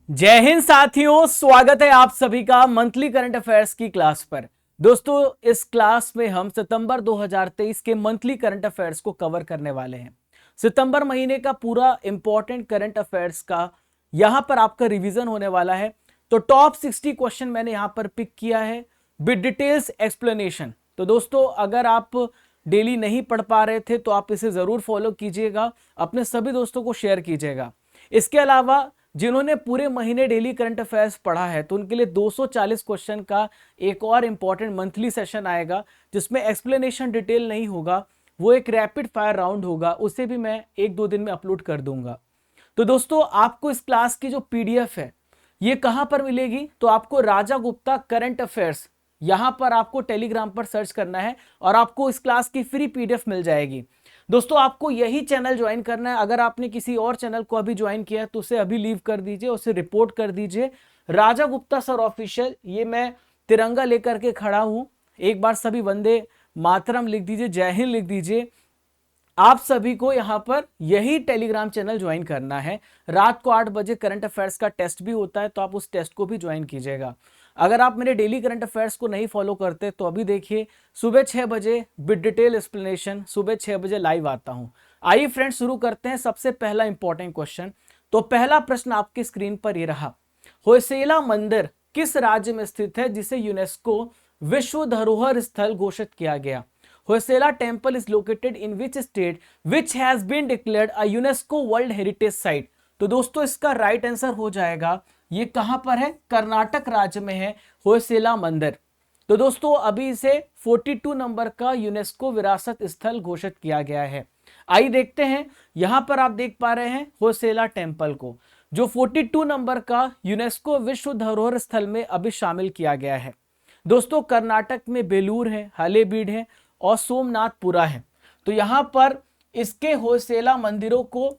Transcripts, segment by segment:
जय हिंद साथियों, स्वागत है आप सभी का मंथली करंट अफेयर्स की क्लास पर। दोस्तों, इस क्लास में हम सितंबर 2023 के मंथली करंट अफेयर्स को कवर करने वाले हैं। सितंबर महीने का पूरा इंपॉर्टेंट करंट अफेयर्स का यहां पर आपका रिवीजन होने वाला है। तो टॉप 60 क्वेश्चन मैंने यहां पर पिक किया है विद डिटेल्स एक्सप्लेनेशन। तो दोस्तों, अगर आप डेली नहीं पढ़ पा रहे थे तो आप इसे जरूर फॉलो कीजिएगा, अपने सभी दोस्तों को शेयर कीजिएगा। इसके अलावा जिन्होंने पूरे महीने डेली करंट अफेयर्स पढ़ा है तो उनके लिए 240 क्वेश्चन का एक और इंपॉर्टेंट मंथली सेशन आएगा, जिसमें एक्सप्लेनेशन डिटेल नहीं होगा, वो एक रैपिड फायर राउंड होगा। उसे भी मैं एक दो दिन में अपलोड कर दूंगा। तो दोस्तों, आपको इस क्लास की जो पीडीएफ है ये कहां पर मिलेगी? तो आपको राजा गुप्ता करंट अफेयर्स यहां पर आपको टेलीग्राम पर सर्च करना है और आपको इस क्लास की फ्री पीडीएफ मिल जाएगी। दोस्तों, आपको यही चैनल ज्वाइन करना है। अगर आपने किसी और चैनल को अभी ज्वाइन किया है तो उसे अभी लीव कर दीजिए, उसे रिपोर्ट कर दीजिए। राजा गुप्ता सर ऑफिशियल, ये मैं तिरंगा लेकर के खड़ा हूं। एक बार सभी वंदे मातरम लिख दीजिए, जय हिंद लिख दीजिए। आप सभी को यहां पर यही टेलीग्राम चैनल ज्वाइन करना है। रात को 8 बजे करंट अफेयर्स का टेस्ट भी होता है, तो आप उस टेस्ट को भी ज्वाइन कीजिएगा। अगर आप मेरे डेली करंट अफेयर्स को नहीं फॉलो करते तो अभी देखिए, सुबह 6 बजे विद डिटेल एक्सप्लेनेशन सुबह 6 बजे लाइव आता हूं। आइए फ्रेंड्स, शुरू करते हैं। सबसे पहला इंपॉर्टेंट क्वेश्चन। तो पहला प्रश्न आपकी स्क्रीन पर ये रहा, होयसला मंदिर किस राज्य में स्थित है जिसे यूनेस्को विश्व धरोहर स्थल घोषित किया गया? Hoysala temple is located in which state which has been declared a UNESCO World Heritage Site? तो दोस्तों, इसका राइट आंसर हो जाएगा, ये कहां पर है? कर्नाटक राज्य में है होयसला मंदिर। तो दोस्तों, अभी इसे 42 नंबर का यूनेस्को विरासत स्थल घोषित किया गया है। आइए देखते हैं, यहां पर आप देख पा रहे हैं होयसला टेम्पल को, जो 42 नंबर का यूनेस्को विश्व धरोहर स्थल में अभी शामिल किया गया है। दोस्तों, कर्नाटक में बेलूर है, हलेबीड है और सोमनाथपुरा है। तो यहां पर इसके होयसला मंदिरों को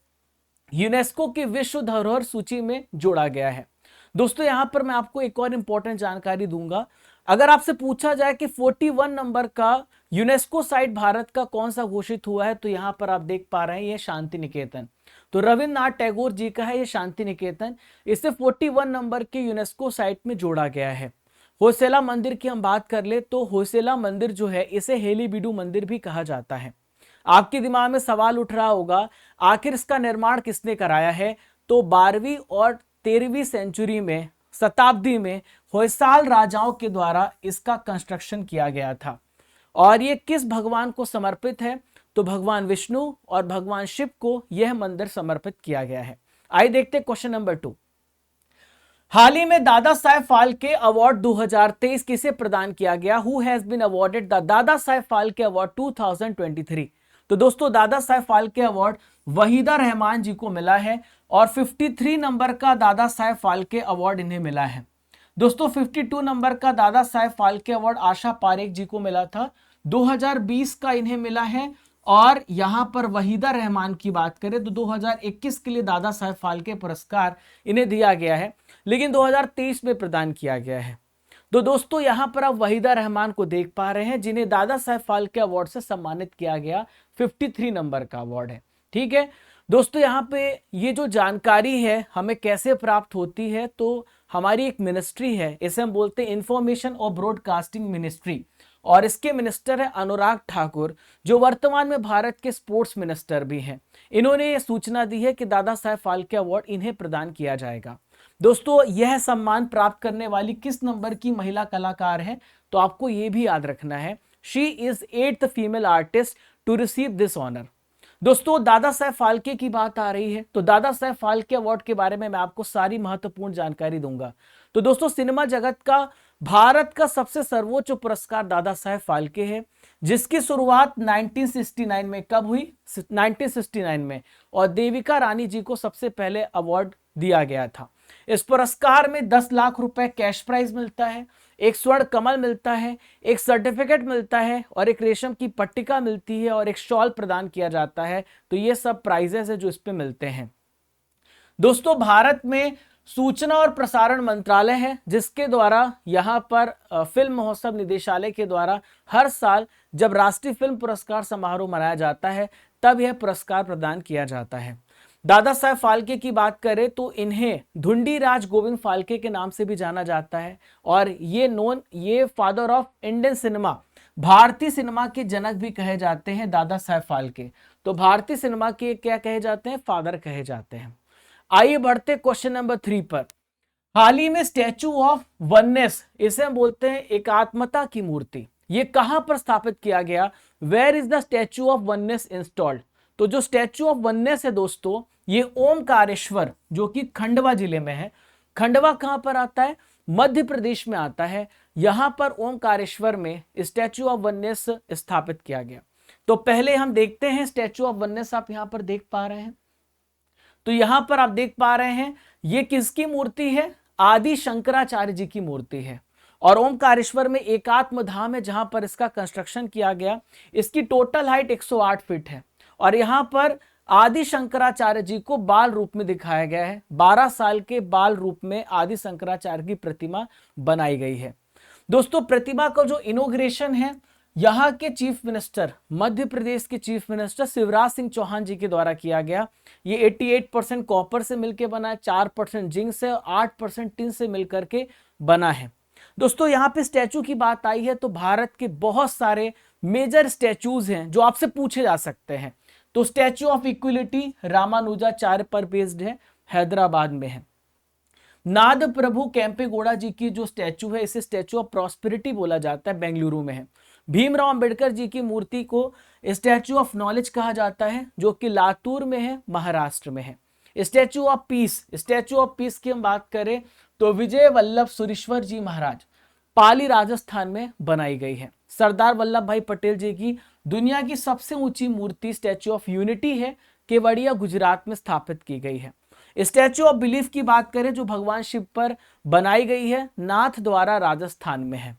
यूनेस्को की विश्व धरोहर सूची में जोड़ा गया है। दोस्तों, यहां पर मैं आपको एक और इंपॉर्टेंट जानकारी दूंगा। अगर आपसे पूछा जाए कि 41 नंबर का यूनेस्को साइट भारत का कौन सा घोषित हुआ है, तो यहां पर आप देख पा रहे हैं ये शांति निकेतन। तो रविन्द्रनाथ टैगोर जी का है ये शांति निकेतन। इसे 41 नंबर के यूनेस्को साइट में जोड़ा गया है। होयसला मंदिर की हम बात कर ले तो होयसला मंदिर जो है इसे हेलीबीडू मंदिर भी कहा जाता है। आपके दिमाग में सवाल उठ रहा होगा, आखिर इसका निर्माण किसने कराया है? तो 12वीं और 13वीं सेंचुरी में, शताब्दी में होयसाल राजाओं के द्वारा इसका कंस्ट्रक्शन किया गया था। और ये किस भगवान को समर्पित है? तो भगवान विष्णु और भगवान शिव को यह मंदिर समर्पित किया गया है। आइए देखते हैं क्वेश्चन नंबर 2। हाल ही में दादा साहेब फाल्के अवार्ड 2023 किसे प्रदान किया गया? Who has been awarded the Dada Saheb Phalke award 2023? तो दोस्तों, दादा साहेब फाल्के अवार्ड वहीदा रहमान जी को मिला है और 53 नंबर का दादा साहेब फाल्के अवार्ड इन्हें मिला है। दोस्तों, 52 नंबर का दादा साहेब फाल्के अवार्ड आशा पारेख जी को मिला था। 2020 का इन्हें मिला है। और यहां पर वहीदा रहमान की बात करें तो 2021 के लिए दादा साहेब फाल्के पुरस्कार इन्हें दिया गया है, लेकिन 2023 में प्रदान किया गया है। तो दोस्तों, यहां पर आप वहीदा रहमान को देख पा रहे हैं जिन्हें दादा साहेब फाल्के अवार्ड से सम्मानित किया गया। 53 नंबर का अवार्ड है। ठीक है दोस्तों, यहां पे ये जो जानकारी है हमें कैसे प्राप्त होती है, तो हमारी एक मिनिस्ट्री है, इसे हम बोलते हैं इंफॉर्मेशन और ब्रॉडकास्टिंग मिनिस्ट्री, और इसके मिनिस्टर है अनुराग ठाकुर, जो वर्तमान में भारत के स्पोर्ट्स मिनिस्टर भी हैं। इन्होंने ये सूचना दी है कि दादा साहेब फाल्के अवार्ड इन्हें प्रदान किया जाएगा। दोस्तों, यह सम्मान प्राप्त करने वाली किस नंबर की महिला कलाकार है? तो आपको यह भी याद रखना है, she is 8th female artist to receive this honour. दोस्तों, दादा साहेब फाल्के की बात आ रही है तो दादा साहेब फाल्के अवार्ड के बारे में मैं आपको सारी महत्वपूर्ण जानकारी दूंगा। तो दोस्तों, सिनेमा जगत का भारत का सबसे सर्वोच्च पुरस्कार दादा साहेब फाल्के है, जिसकी शुरुआत 1969 में कब हुई? 1969 में, और देविका रानी जी को सबसे पहले अवार्ड दिया गया था। इस पुरस्कार में 10 लाख रुपए कैश प्राइज मिलता है, एक स्वर्ण कमल मिलता है, एक सर्टिफिकेट मिलता है और एक रेशम की पट्टिका मिलती है और एक शॉल प्रदान किया जाता है। तो ये सब प्राइजेस है जो इस पे मिलते हैं। दोस्तों, भारत में सूचना और प्रसारण मंत्रालय है, जिसके द्वारा यहां पर फिल्म महोत्सव निदेशालय के द्वारा हर साल जब राष्ट्रीय फिल्म पुरस्कार समारोह मनाया जाता है तब यह पुरस्कार प्रदान किया जाता है। दादा साहब फाल्के की बात करें तो इन्हें धुंडी राज गोविंद फाल्के के नाम से भी जाना जाता है और ये फादर ऑफ इंडियन सिनेमा, भारतीय सिनेमा के जनक भी कहे जाते हैं दादा साहब फाल्के। तो भारतीय सिनेमा के क्या कहे जाते हैं? फादर कहे जाते हैं। आइए बढ़ते क्वेश्चन नंबर 3 पर। हाल ही में स्टैचू ऑफ वननेस, इसे हम बोलते हैं एकात्मता की मूर्ति, ये कहां पर स्थापित किया गया? Where is the statue of oneness installed? तो जो स्टैचू ऑफ वननेस है दोस्तों, ये ओमकारेश्वर जो कि खंडवा जिले में है। खंडवा कहां पर आता है? मध्य प्रदेश में आता है। यहां पर ओमकारेश्वर में स्टैचू ऑफ वननेस स्थापित किया गया। तो पहले हम देखते हैं स्टैचू ऑफ वननेस, आप यहां पर देख पा रहे हैं। तो यहां पर आप देख पा रहे हैं ये किसकी मूर्ति है? आदि शंकराचार्य जी की मूर्ति है। और ओमकारेश्वर में एकात्म धाम है जहां पर इसका कंस्ट्रक्शन किया गया। इसकी टोटल हाइट 108 फीट है और यहां पर आदि शंकराचार्य जी को बाल रूप में दिखाया गया है। 12 साल के बाल रूप में आदि शंकराचार्य की प्रतिमा बनाई गई है। दोस्तों, प्रतिमा का जो इनॉग्रेशन है यहाँ के चीफ मिनिस्टर, मध्य प्रदेश के चीफ मिनिस्टर शिवराज सिंह चौहान जी के द्वारा किया गया। ये 88% कॉपर से मिलकर बना है, 4% जिंक से और 8% टिन से मिलकर के बना है। दोस्तों, यहाँ पे स्टैचू की बात आई है तो भारत के बहुत सारे मेजर स्टैचूज हैं जो आपसे पूछे जा सकते हैं। तो स्टैचू ऑफ इक्विलिटी रामानुजाचार्य पर बेस्ड है, हैदराबाद में है। नाद प्रभु केम्पेगौड़ा जी की जो स्टैचू है इसे स्टैचू ऑफ प्रॉस्पेरिटी बोला जाता है, बेंगलुरु में है। भीमराव अंबेडकर जी की मूर्ति को स्टैचू ऑफ नॉलेज कहा जाता है जो कि लातूर में है, महाराष्ट्र में है। Statue of peace, statue of peace की हम बात करें तो विजय वल्लभ सुरीश्वर जी महाराज, पाली राजस्थान में बनाई गई है। सरदार वल्लभ भाई पटेल जी की दुनिया की सबसे ऊंची मूर्ति स्टैचू ऑफ यूनिटी है, केवड़िया गुजरात में स्थापित की गई है। स्टैचू ऑफ बिलीफ की बात करें जो भगवान शिव पर बनाई गई है, नाथ द्वारा राजस्थान में है।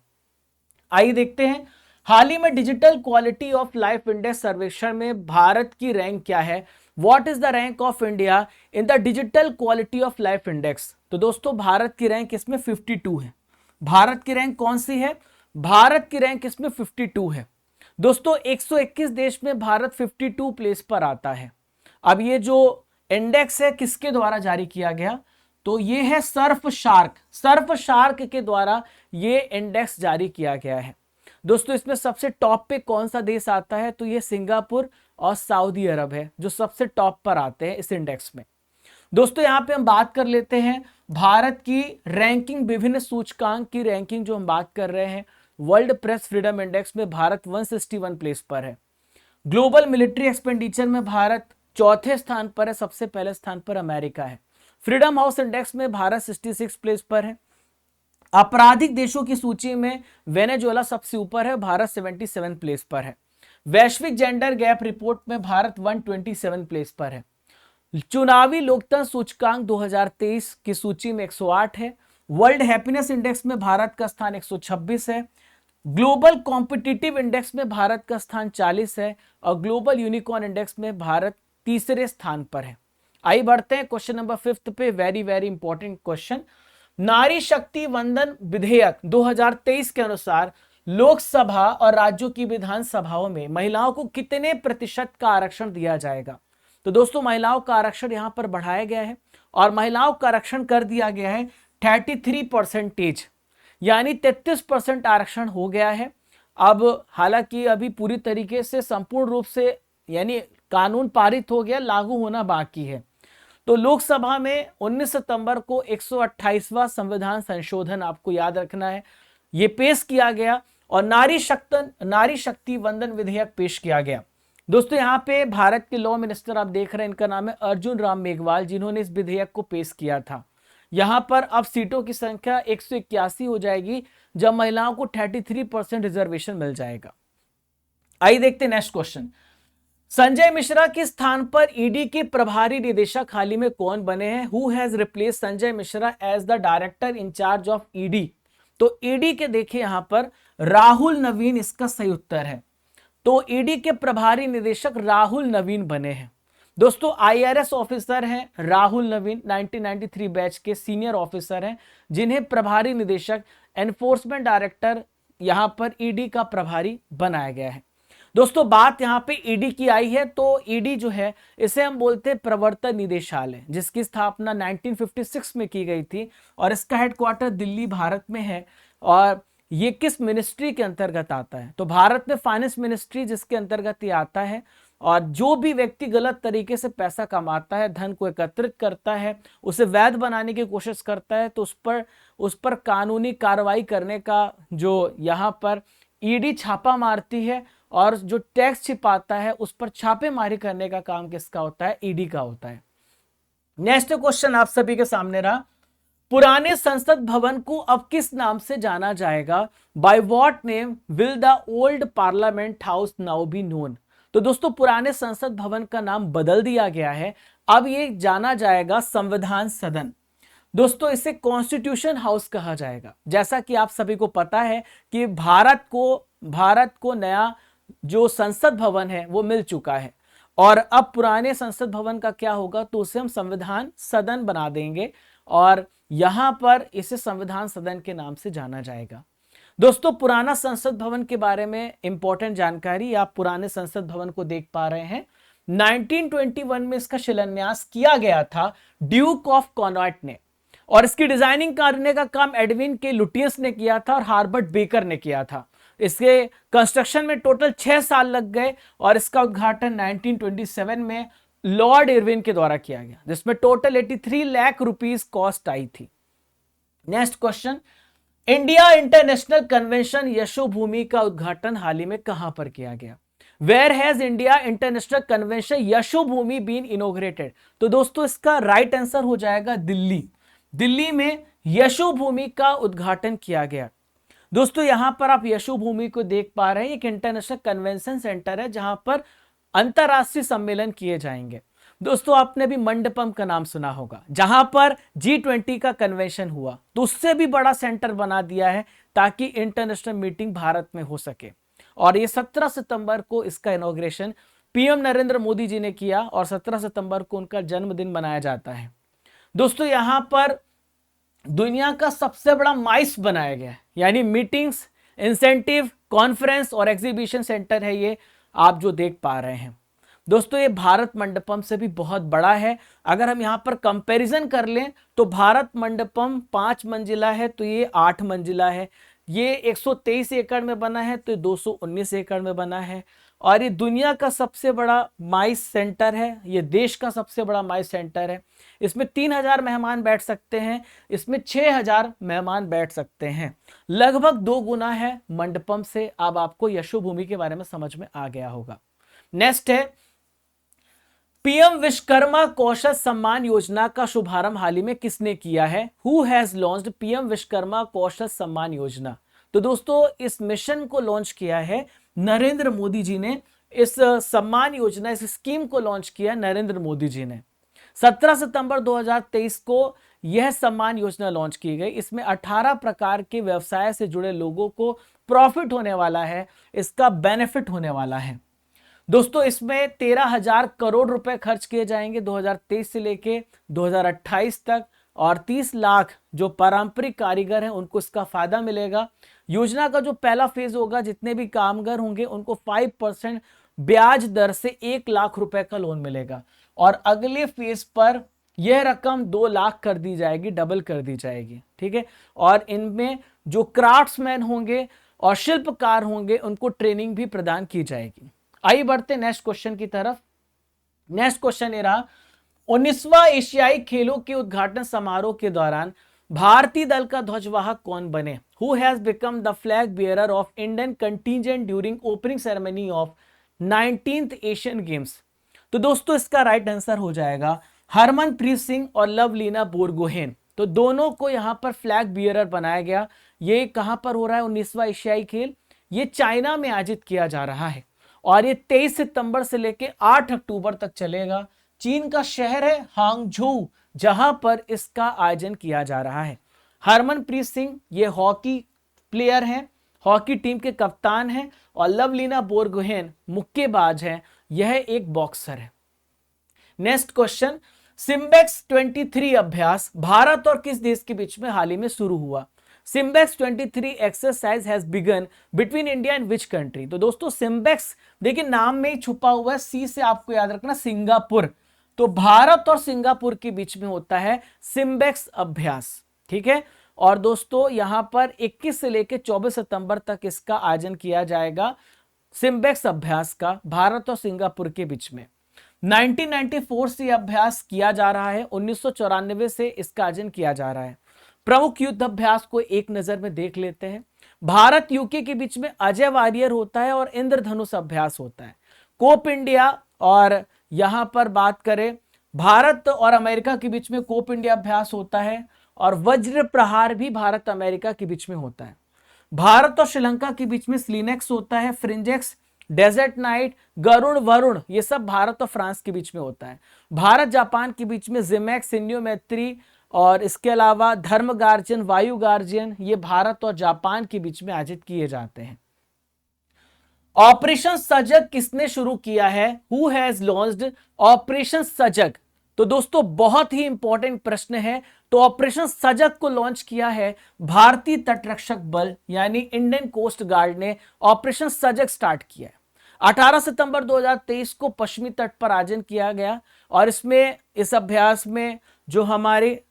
आइए देखते हैं हाल ही में digital quality of life index सर्वेक्षण में भारत की रैंक क्या है। What is the rank of India in the digital quality of life index? तो दोस्तों, भारत की रैंक इसमें 52 है। भारत की रैंक कौन सी है? भारत की रैंक इसमें 52 है। दोस्तों, 121 देश में भारत 52 प्लेस पर आता है। अब ये जो इंडेक्स है किसके द्वारा जारी किया गया? तो ये है सर्फ शार्क के द्वारा ये इंडेक्स जारी किया गया है। दोस्तों, इसमें सबसे टॉप पे कौन सा देश आता है? तो ये सिंगापुर और सऊदी अरब है जो सबसे टॉप पर आते हैं इस इंडेक्स में। दोस्तों, यहाँ पे हम बात कर लेते हैं भारत की रैंकिंग, विभिन्न सूचकांक की रैंकिंग जो हम बात कर रहे हैं। वर्ल्ड प्रेस फ्रीडम इंडेक्स में भारत 161 प्लेस पर है। ग्लोबल मिलिट्री एक्सपेंडिचर में भारत चौथे स्थान पर है, सबसे पहले स्थान पर अमेरिका है। फ्रीडम हाउस इंडेक्स में भारत 66 प्लेस पर है। आपराधिक देशों की सूची में वेनेजुएला सबसे ऊपर है, भारत 77 प्लेस पर है। वैश्विक जेंडर गैप रिपोर्ट में भारत 127 प्लेस पर है। चुनावी लोकतंत्र सूचकांक 2023 की सूची में 108 है। वर्ल्ड हैप्पीनेस इंडेक्स में भारत का स्थान 126 है। ग्लोबल कॉम्पिटिटिव इंडेक्स में भारत का स्थान 40 है और ग्लोबल यूनिकॉर्न इंडेक्स में भारत तीसरे स्थान पर है। आइए बढ़ते हैं क्वेश्चन नंबर 5 पे। Very very important question. नारी शक्ति वंदन विधेयक 2023 के अनुसार लोकसभा और राज्यों की विधानसभाओं में महिलाओं को कितने प्रतिशत का आरक्षण दिया जाएगा? तो दोस्तों, महिलाओं का आरक्षण यहां पर बढ़ाया गया है और महिलाओं का आरक्षण कर दिया गया है 33%, यानी 33% आरक्षण हो गया है। अब हालांकि अभी पूरी तरीके से संपूर्ण रूप से यानी कानून पारित हो गया, लागू होना बाकी है। तो लोकसभा में 19 सितंबर को 128वां संविधान संशोधन, आपको याद रखना है, ये पेश किया गया और नारी शक्ति वंदन विधेयक पेश किया गया। दोस्तों, यहाँ पे भारत के लॉ मिनिस्टर आप देख रहे हैं, इनका नाम है अर्जुन राम मेघवाल, जिन्होंने इस विधेयक को पेश किया था। यहाँ पर अब सीटों की संख्या 181 हो जाएगी जब महिलाओं को 33% रिजर्वेशन मिल जाएगा। आइए देखते हैं नेक्स्ट क्वेश्चन। संजय मिश्रा के स्थान पर ईडी के प्रभारी निदेशक हाल ही में कौन बने हैं? Who has replace Sanjay Mishra as the director in charge of ED? तो ईडी के देखिए यहां पर राहुल नवीन इसका सही उत्तर है। तो ईडी के प्रभारी निदेशक राहुल नवीन बने हैं। दोस्तों, आईआरएस ऑफिसर हैं राहुल नवीन, 1993 बैच के सीनियर ऑफिसर हैं, जिन्हें प्रभारी निदेशक एनफोर्समेंट डायरेक्टर यहां पर ईडी का प्रभारी बनाया गया है। दोस्तों बात यहां पे ईडी की आई है, तो ईडी जो है इसे हम बोलते हैं प्रवर्तन निदेशालय, जिसकी स्थापना 1956 में की गई थी और इसका हेडक्वार्टर दिल्ली भारत में है। और ये किस मिनिस्ट्री के अंतर्गत आता है? तो भारत में फाइनेंस मिनिस्ट्री जिसके अंतर्गत ये आता है। और जो भी व्यक्ति गलत तरीके से पैसा कमाता है, धन को एकत्रित करता है, उसे वैध बनाने की कोशिश करता है, तो उस पर कानूनी कार्रवाई करने का जो यहाँ पर ईडी छापा मारती है, और जो टैक्स छिपाता है उस पर छापेमारी करने का काम किसका होता है? ईडी का होता है। नेक्स्ट क्वेश्चन आप सभी के सामने रहा, पुराने संसद भवन को अब किस नाम से जाना जाएगा? By what name will the old parliament house now be known? तो दोस्तों पुराने संसद भवन का नाम बदल दिया गया है, अब ये जाना जाएगा संविधान सदन। दोस्तों इसे कॉन्स्टिट्यूशन हाउस कहा जाएगा। जैसा कि आप सभी को पता है कि भारत को नया जो संसद भवन है वो मिल चुका है, और अब पुराने संसद भवन का क्या होगा? तो उसे हम संविधान सदन बना देंगे, और यहां पर इसे संविधान सदन के नाम से जाना जाएगा। दोस्तों पुराना संसद भवन के बारे में इंपॉर्टेंट जानकारी, आप पुराने संसद भवन को देख पा रहे हैं। 1921 में इसका शिलान्यास किया गया था ड्यूक ऑफ कॉनॉट ने, और इसकी डिजाइनिंग करने का काम एडविन के लुटियंस ने किया था और हार्बर्ट बेकर ने किया था। इसके कंस्ट्रक्शन में टोटल 6 साल लग गए, और इसका उद्घाटन 1927 में लॉर्ड इरविन के द्वारा किया गया, जिसमें टोटल 83 लाख रुपीस कॉस्ट आई थी। Next question, India international convention Yashobhoomi का उद्घाटन हाल ही में कहां पर किया गया? Where has India international convention Yashobhoomi been inaugurated? तो दोस्तों इसका राइट आंसर हो जाएगा दिल्ली। दिल्ली में यशोभूमि का उद्घाटन किया गया। दोस्तों यहां पर आप यशोभूमि को देख पा रहे हैं, एक इंटरनेशनल कन्वेंशन सेंटर है जहां पर अंतरराष्ट्रीय सम्मेलन किए जाएंगे। दोस्तों आपने भी मंडपम का नाम सुना होगा, जहां पर G20 का कन्वेंशन हुआ, तो उससे भी बड़ा सेंटर बना दिया है ताकि इंटरनेशनल मीटिंग भारत में हो सके। और ये 17 सितंबर को इसका इनॉग्रेशन पीएम नरेंद्र मोदी जी ने किया, और 17 सितंबर को उनका जन्मदिन मनाया जाता है। दोस्तों यहां पर दुनिया का सबसे बड़ा माइस बनाया गया है, यानी मीटिंग्स, इंसेंटिव, कॉन्फ्रेंस और एग्जीबिशन सेंटर है ये आप जो देख पा रहे हैं। दोस्तों ये भारत मंडपम से भी बहुत बड़ा है। अगर हम यहाँ पर कंपैरिजन कर लें तो भारत मंडपम 5 मंजिला है, तो ये 8 मंजिला है। ये 123 एकड़ में बना है, तो 219 एकड़ में बना है। और ये दुनिया का सबसे बड़ा माइस सेंटर है, ये देश का सबसे बड़ा माइस सेंटर है। इसमें 3000 मेहमान बैठ सकते हैं, इसमें 6000 मेहमान बैठ सकते हैं, लगभग 2 गुना है मंडपम से। अब आपको यशोभूमि के बारे में समझ में आ गया होगा। नेक्स्ट है, पीएम विश्वकर्मा कौशल सम्मान योजना का शुभारंभ हाल ही में किसने किया है? Who has launched PM Vishwakarma Kaushal Samman Yojana? तो दोस्तों इस मिशन को लॉन्च किया है नरेंद्र मोदी जी ने। इस सम्मान योजना, इस स्कीम को लॉन्च किया नरेंद्र मोदी जी ने। 17 सितंबर 2023 को यह सम्मान योजना लॉन्च की गई। इसमें 18 प्रकार के व्यवसाय से जुड़े लोगों को प्रॉफिट होने वाला है, इसका बेनिफिट होने वाला है। दोस्तों इसमें 13,000 करोड़ रुपए खर्च किए जाएंगे 2023 से लेके 2028 तक, और 30 लाख जो पारंपरिक कारीगर हैं उनको इसका फायदा मिलेगा। योजना का जो पहला फेज होगा, जितने भी कामगार होंगे उनको 5% ब्याज दर से 1 लाख रुपए का लोन मिलेगा, और अगले फेज पर यह रकम 2 लाख कर दी जाएगी, डबल कर दी जाएगी। ठीक है, और इनमें जो क्राफ्ट्समैन होंगे और शिल्पकार होंगे उनको ट्रेनिंग भी प्रदान की जाएगी। आइए बढ़ते नेक्स्ट क्वेश्चन की तरफ। नेक्स्ट क्वेश्चन ये रहा, 19वां एशियाई खेलों के उद्घाटन समारोह के दौरान भारतीय दल का ध्वजवाहक कौन बने? Who has become the flag bearer of Indian contingent during opening ceremony of 19th Asian games? तो दोस्तों इसका राइट आंसर हो जाएगा हरमनप्रीत सिंह और लवलीना बोरगोहेन। तो दोनों को यहां पर फ्लैग बियरर बनाया गया। ये कहां पर हो रहा है 19वां एशियाई खेल? ये चाइना में आयोजित किया जा रहा है, और ये 23 सितंबर से लेके 8 अक्टूबर तक चलेगा। चीन का शहर है हांगझोउ, जहां पर इसका आयोजन किया जा रहा है। हरमनप्रीत सिंह ये हॉकी प्लेयर हैं, हॉकी टीम के कप्तान हैं, और लवलीना बोरगोहेन मुक्केबाज हैं, यह एक बॉक्सर है। नेक्स्ट क्वेश्चन, सिम्बेक्स 23 अभ्यास भारत और किस देश के बीच में हाल ही में शुरू हुआ? SIMBEX 23 exercise has begin between India and which country? तो दोस्तों सिम्बेक्स देखिए नाम में ही छुपा हुआ है, सी से आपको याद रखना सिंगापुर, तो भारत और सिंगापुर के बीच में होता है सिम्बेक्स अभ्यास, ठीक है। और दोस्तों यहां पर 21 से लेकर 24 सितंबर तक इसका आयोजन किया जाएगा, सिम्बेक्स अभ्यास का भारत और सिंगापुर के बीच में। 1994 से अभ्यास किया जा रहा है, 1994 से इसका आयोजन किया जा रहा है। प्रमुख युद्ध अभ्यास को एक नजर में देख लेते हैं। भारत यूके के बीच में अजय वारियर होता है और इंद्रधनुष अभ्यास होता है। कोप इंडिया, और यहां पर बात करें भारत और अमेरिका के बीच में कोप इंडिया अभ्यास होता है, और वज्र प्रहार भी भारत अमेरिका के बीच में होता है। भारत और श्रीलंका के बीच में स्लिनेक्स होता है, फ्रिंजेक्स, डेजर्ट नाइट, गरुण, वरुण, ये सब भारत और फ्रांस के बीच में होता है। भारत जापान के बीच में जिमैक्स, सिन्यो मैत्री, और इसके अलावा धर्म गार्जियन, वायु गार्जियन, ये भारत और जापान के बीच में आयोजित किए जाते हैं। ऑपरेशन सजग किसने शुरू किया है? हु हैज लॉन्च्ड ऑपरेशन सजग? तो दोस्तों बहुत ही इंपॉर्टेंट प्रश्न है। तो ऑपरेशन सजग को लॉन्च किया है भारतीय तटरक्षक बल यानी इंडियन कोस्ट गार्ड ने ऑपरेशन सजग स्टार्ट किया है। 18 सितंबर 2023 को पश्चिमी तट पर आयोजन किया गया, और इसमें इस अभ्यास में जो हमारे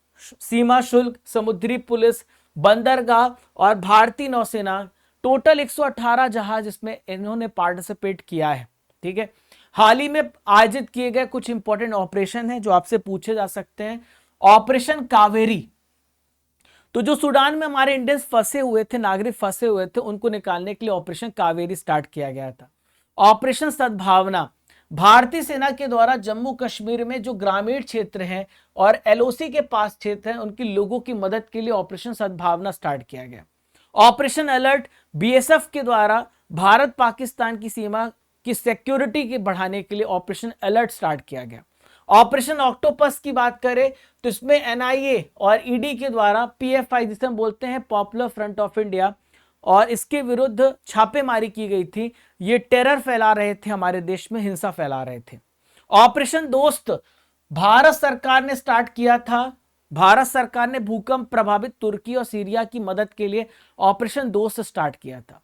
सीमा शुल्क, समुद्री पुलिस, बंदरगाह और भारतीय नौसेना, टोटल 118 जहाज इसमें इन्होंने पार्टिसिपेट किया है, ठीक है। हाल ही में आयोजित किए गए कुछ इंपॉर्टेंट ऑपरेशन हैं जो आपसे पूछे जा सकते हैं। ऑपरेशन कावेरी, तो जो सूडान में हमारे इंडियंस फंसे हुए थे, नागरिक फंसे हुए थे, उनको निकालने के लिए ऑपरेशन कावेरी स्टार्ट किया गया था। ऑपरेशन सद्भावना, भारतीय सेना के द्वारा जम्मू कश्मीर में जो ग्रामीण क्षेत्र हैं और एलओसी के पास क्षेत्र हैं उनके लोगों की मदद के लिए ऑपरेशन सद्भावना स्टार्ट किया गया। ऑपरेशन अलर्ट, बीएसएफ के द्वारा भारत पाकिस्तान की सीमा की सिक्योरिटी के बढ़ाने के लिए ऑपरेशन अलर्ट स्टार्ट किया गया। ऑपरेशन ऑक्टोपस की बात करें तो इसमें एनआईए और ईडी के द्वारा पीएफआई, जिसे हम बोलते हैं पॉपुलर फ्रंट ऑफ इंडिया, और इसके विरुद्ध छापेमारी की गई थी। ये टेरर फैला रहे थे, हमारे देश में हिंसा फैला रहे थे। ऑपरेशन दोस्त भारत सरकार ने स्टार्ट किया था। भारत सरकार ने भूकंप प्रभावित तुर्की और सीरिया की मदद के लिए ऑपरेशन दोस्त स्टार्ट किया था।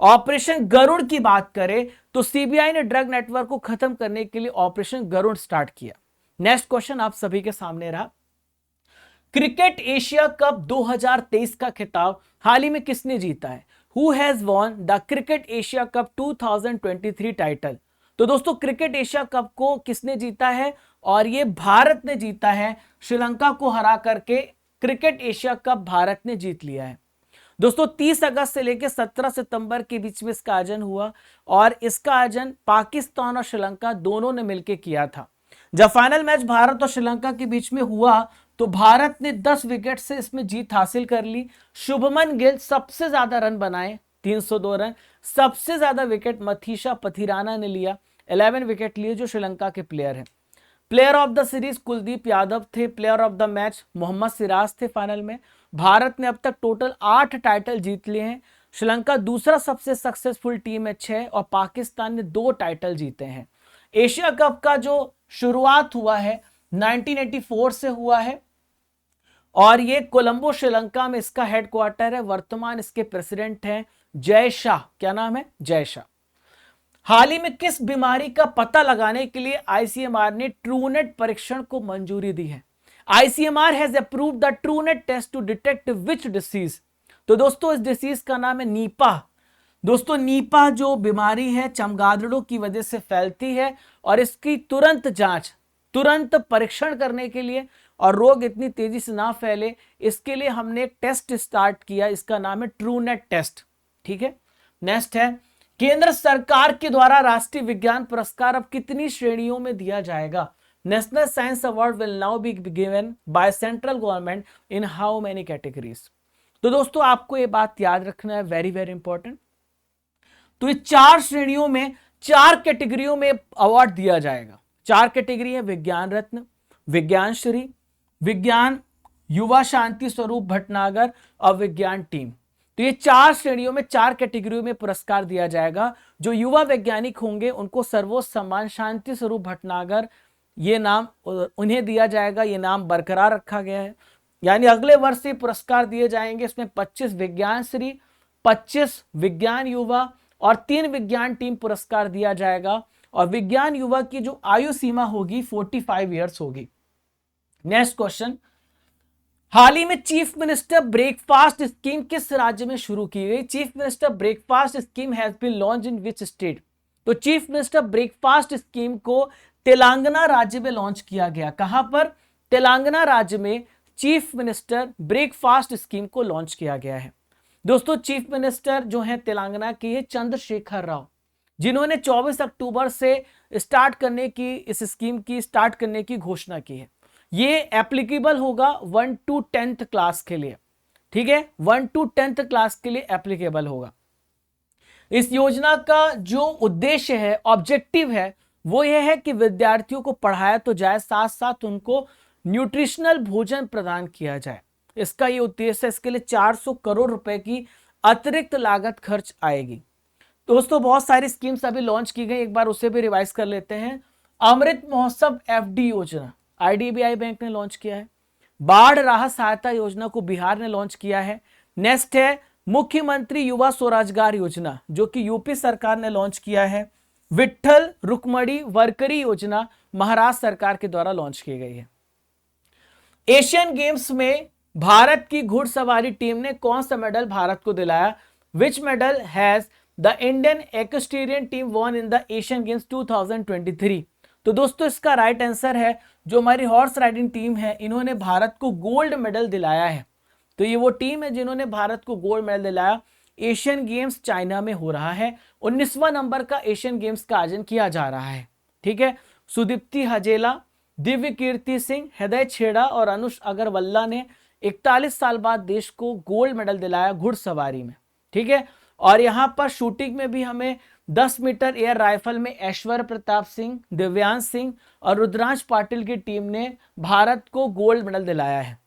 ऑपरेशन गरुड़ की बात करें तो सीबीआई ने ड्रग नेटवर्क को खत्म करने के लिए ऑपरेशन गरुड़ स्टार्ट किया। नेक्स्ट क्वेश्चन आप सभी के सामने रहा, क्रिकेट एशिया कप 2023 का खिताब हाल ही में किसने जीता है? Who has won the cricket Asia cup 2023 title? तो दोस्तों क्रिकेट एशिया कप को किसने जीता है? और ये भारत ने जीता है, श्रीलंका को हरा करके क्रिकेट एशिया कप भारत ने जीत लिया है। दोस्तों 30 अगस्त से लेकर 17 सितंबर के बीच में इसका आयोजन हुआ, और इसका आयोजन पाकिस्तान और श्रीलंका दोनों ने मिलकर किया था। जब फाइनल मैच भारत और श्रीलंका के बीच में हुआ तो भारत ने 10 विकेट से इसमें जीत हासिल कर ली। शुभमन गिल सबसे ज्यादा रन बनाए, 302 रन। सबसे ज्यादा विकेट मथीशा पथिराना ने लिया, 11 विकेट लिए, जो श्रीलंका के प्लेयर हैं। Player of the series Kuldeep Yadav थे। Player of the match Mohammed Siraj थे। फाइनल में भारत ने अब तक टोटल 8 टाइटल जीत लिए हैं। श्रीलंका दूसरा सबसे सक्सेसफुल टीम है 6, और पाकिस्तान ने 2 टाइटल जीते हैं। एशिया कप का जो शुरुआत हुआ है 1984 से हुआ है, और ये कोलंबो श्रीलंका में इसका हेडक्वार्टर है। वर्तमान इसके प्रेसिडेंट हैं जय शाह। क्या नाम है? जय शाह। हाल ही में किस बीमारी का पता लगाने के लिए आईसीएमआर ने ट्रूनेट परीक्षण को मंजूरी दी है? ICMR has approved the Truenat test to detect which disease? तो दोस्तों इस डिसीज का नाम है नीपा। दोस्तों नीपा जो बीमारी है चमगादड़ों की वजह से फैलती है, और इसकी तुरंत जांच, तुरंत परीक्षण करने के लिए और रोग इतनी तेजी से ना फैले, इसके लिए हमने एक टेस्ट स्टार्ट किया, इसका नाम है ट्रूनेट टेस्ट, ठीक है। नेक्स्ट है, केंद्र सरकार के द्वारा राष्ट्रीय विज्ञान पुरस्कार अब कितनी श्रेणियों में दिया जाएगा? National science award will now be given by central government in how many categories? तो दोस्तों आपको ये बात याद रखना है, वेरी वेरी इंपॉर्टेंट। तो ये 4 श्रेणियों में, 4 कैटेगरियों में अवार्ड दिया जाएगा। 4 कैटेगरी है, विज्ञान रत्न, विज्ञान श्री, विज्ञान युवा शांति स्वरूप भटनागर और विज्ञान टीम। तो ये 4 श्रेणियों में, 4 कैटेगरियों में पुरस्कार दिया जाएगा। जो युवा वैज्ञानिक होंगे उनको सर्वोच्च सम्मान शांति स्वरूप भटनागर, ये नाम उन्हें दिया जाएगा, ये नाम बरकरार रखा गया है। यानी अगले वर्ष से पुरस्कार दिए जाएंगे। इसमें 25 विज्ञान श्री, 25 विज्ञान युवा और 3 विज्ञान टीम पुरस्कार दिया जाएगा। और विज्ञान युवा की जो आयु सीमा होगी 45 ईयर्स होगी। नेक्स्ट क्वेश्चन, हाल ही में चीफ मिनिस्टर ब्रेकफास्ट स्कीम किस राज्य में शुरू की गई? Chief minister breakfast scheme has been launch in which state? तो चीफ मिनिस्टर ब्रेकफास्ट स्कीम को तेलंगाना राज्य में लॉन्च किया गया। कहां पर? तेलंगाना राज्य में चीफ मिनिस्टर ब्रेकफास्ट स्कीम को लॉन्च किया गया है। दोस्तों चीफ मिनिस्टर जो है तेलंगाना के चंद्रशेखर राव, जिन्होंने 24 अक्टूबर से स्टार्ट करने की इस स्कीम की स्टार्ट करने की घोषणा की है। ये एप्लीकेबल होगा 1 to 10th क्लास के लिए, ठीक है, 1 to 10th क्लास के लिए एप्लीकेबल होगा। इस योजना का जो उद्देश्य है, ऑब्जेक्टिव है, वो ये है कि विद्यार्थियों को पढ़ाया तो जाए, साथ साथ उनको न्यूट्रिशनल भोजन प्रदान किया जाए। इसका ये उद्देश्य है। इसके लिए 400 करोड़ रुपए की अतिरिक्त लागत खर्च आएगी। दोस्तों बहुत सारी स्कीम्स अभी लॉन्च की गई, एक बार उसे भी रिवाइज कर लेते हैं। अमृत महोत्सव एफडी योजना आईडीबीआई बैंक ने लॉन्च किया है। बाढ़ राहत सहायता योजना को बिहार ने लॉन्च किया है। नेक्स्ट है मुख्यमंत्री युवा स्वरोजगार योजना, जो कि यूपी सरकार ने लॉन्च किया है। विट्ठल रुक्मणी वर्करी योजना महाराष्ट्र सरकार के द्वारा लॉन्च की गई है। एशियन गेम्स में भारत की घुड़सवारी टीम ने कौन सा मेडल भारत को दिलाया? Which medal has the Indian equestrian team won in the Asian Games 2023? तो दोस्तों इसका राइट आंसर है जो हमारी हॉर्स राइडिंग टीम है, इन्होंने भारत को गोल्ड मेडल दिलाया है। तो ये वो टीम है जिन्होंने भारत को गोल्ड मेडल दिलाया। एशियन गेम्स चाइना में हो रहा है, 19वां नंबर का एशियन गेम्स का आयोजन किया जा रहा है, ठीक है। सुदीप्ति हजेला, दिव्य कीर्ति सिंह, हृदय छेड़ा और अनुष अग्रवाल ने 41 साल बाद देश को गोल्ड मेडल दिलाया घुड़सवारी में, ठीक है। और यहां पर शूटिंग में भी हमें 10 मीटर एयर राइफल में ऐश्वर्य प्रताप सिंह, दिव्यांश सिंह और रुद्रांश पाटिल की टीम ने भारत को गोल्ड मेडल दिलाया है,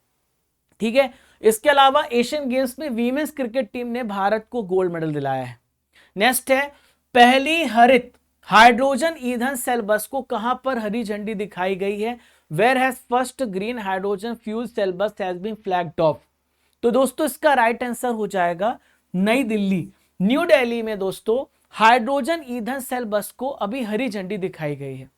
ठीक है। इसके अलावा एशियन गेम्स में वीमेंस क्रिकेट टीम ने भारत को गोल्ड मेडल दिलाया है। नेक्स्ट है पहली हरित हाइड्रोजन ईंधन सेल बस को कहां पर हरी झंडी दिखाई गई है? Where has first green hydrogen fuel cell bus has been flagged off? तो दोस्तों इसका राइट आंसर हो जाएगा नई दिल्ली, न्यू दिल्ली में दोस्तों हाइड्रोजन ईंधन सेल बस को अभी हरी झंडी दिखाई गई है।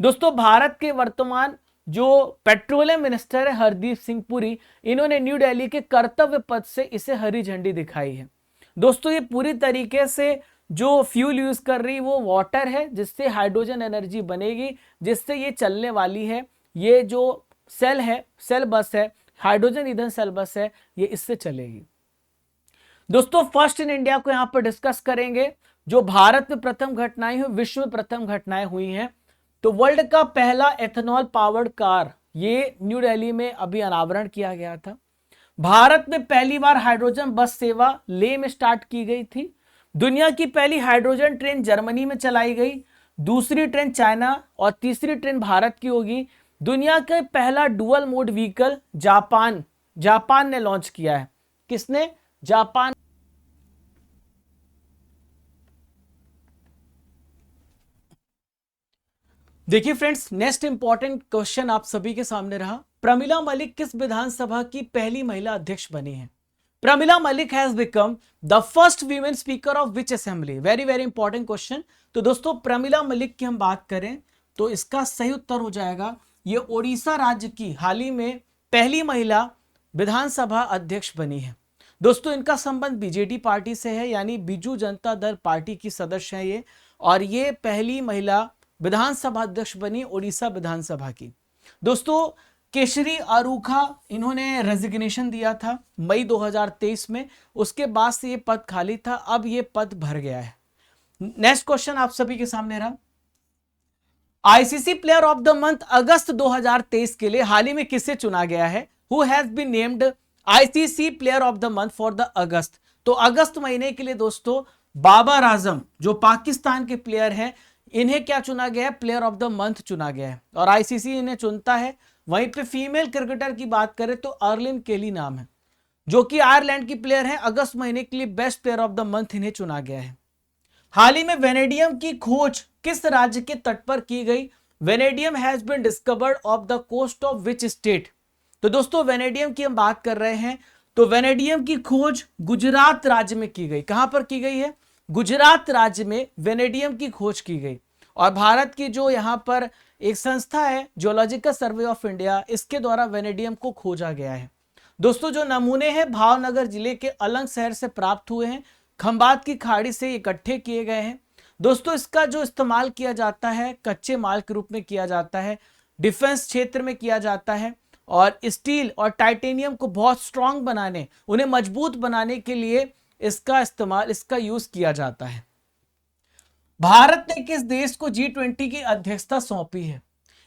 दोस्तों भारत के वर्तमान जो पेट्रोलियम मिनिस्टर है हरदीप सिंह पुरी, इन्होंने न्यू दिल्ली के कर्तव्य पद से इसे हरी झंडी दिखाई है। दोस्तों ये पूरी तरीके से जो फ्यूल यूज कर रही वो वाटर है, जिससे हाइड्रोजन एनर्जी बनेगी, जिससे ये चलने वाली है। ये जो सेल है, सेल बस है, हाइड्रोजन ईंधन सेल बस है, ये इससे चलेगी। दोस्तों फर्स्ट इन इंडिया को यहां पर डिस्कस करेंगे। जो भारत में प्रथम घटनाएं हुई, विश्व में प्रथम घटनाएं हुई हैं। तो वर्ल्ड का पहला एथेनॉल पावर्ड कार, ये न्यू दिल्ली में अभी अनावरण किया गया था। भारत में पहली बार हाइड्रोजन बस सेवा लेह में स्टार्ट की गई थी। दुनिया की पहली हाइड्रोजन ट्रेन जर्मनी में चलाई गई, दूसरी ट्रेन चाइना और तीसरी ट्रेन भारत की होगी। दुनिया का पहला डुअल मोड व्हीकल जापान ने लॉन्च किया है। किसने? जापान। देखिए फ्रेंड्स, नेक्स्ट इंपॉर्टेंट क्वेश्चन आप सभी के सामने रहा। प्रमिला मलिक किस विधानसभा की पहली महिला अध्यक्ष बनी है? Pramila Malik has become the first women speaker of which assembly? Very very important question. तो दोस्तों प्रमिला मलिक की हम बात करें तो इसका सही उत्तर हो जाएगा ये ओडिशा राज्य की हाल ही में पहली महिला विधानसभा अध्यक्ष बनी है। दोस्तों इनका संबंध बीजेडी पार्टी से है, यानी बीजू जनता दल पार्टी की सदस्य है ये, और ये पहली महिला विधानसभा अध्यक्ष बनी ओडिशा विधानसभा की। दोस्तों केशरी आरूखा, इन्होंने रेजिग्नेशन दिया था मई 2023 में, उसके बाद से ये पद खाली था, अब ये पद भर गया है। नेक्स्ट क्वेश्चन आप सभी के सामने रहा। ICC player of the month अगस्त 2023 के लिए हाल ही में किसे चुना गया है? Who has been named ICC player of the month for the August? तो अगस्त महीने के लिए दोस्तों बाबर आजम जो पाकिस्तान के प्लेयर हैं, इन्हें क्या चुना गया है? प्लेयर ऑफ द मंथ चुना गया है, और आईसीसी इन्हें चुनता है। वहीं पे फीमेल क्रिकेटर की बात करें तो अर्लिन केली नाम है, जो कि आयरलैंड की प्लेयर है। अगस्त महीने के लिए best player of the month इन्हें चुना गया है। हाल ही में वेनेडियम की खोज किस राज्य के तट पर की गई? Vanadium has been discovered off the coast of which state? तो दोस्तों वेनेडियम की हम बात कर रहे हैं, तो वेनेडियम की खोज गुजरात राज्य में की गई। कहां पर की गई है? गुजरात राज्य में वेनेडियम की खोज की गई। और भारत की जो यहां पर एक संस्था है जियोलॉजिकल सर्वे ऑफ इंडिया, इसके द्वारा वेनेडियम को खोजा गया है। दोस्तों जो नमूने हैं भावनगर जिले के अलंग शहर से प्राप्त हुए हैं, खंबात की खाड़ी से इकट्ठे किए गए हैं। दोस्तों इसका जो इस्तेमाल किया जाता है कच्चे माल के रूप में किया जाता है, डिफेंस क्षेत्र में किया जाता है, और स्टील और टाइटेनियम को बहुत स्ट्रांग बनाने, उन्हें मजबूत बनाने के लिए इसका इस्तेमाल, इसका यूज किया जाता है। भारत ने किस देश को G20 की अध्यक्षता सौंपी है?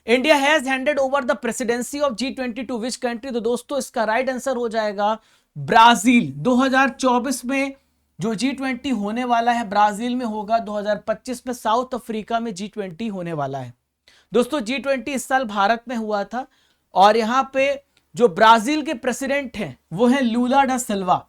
India has handed over the presidency of G20 to which country? तो दोस्तों इसका राइट आंसर हो जाएगा ब्राजील। 2024 में जो G20 होने वाला है ब्राजील में होगा, 2025 में साउथ अफ्रीका में G20 होने वाला है। दोस्तों G20 इस साल भारत में हुआ था, और यहां पे जो ब्राजील के प्रेसिडेंट हैं वो है लूला डा सिल्वा।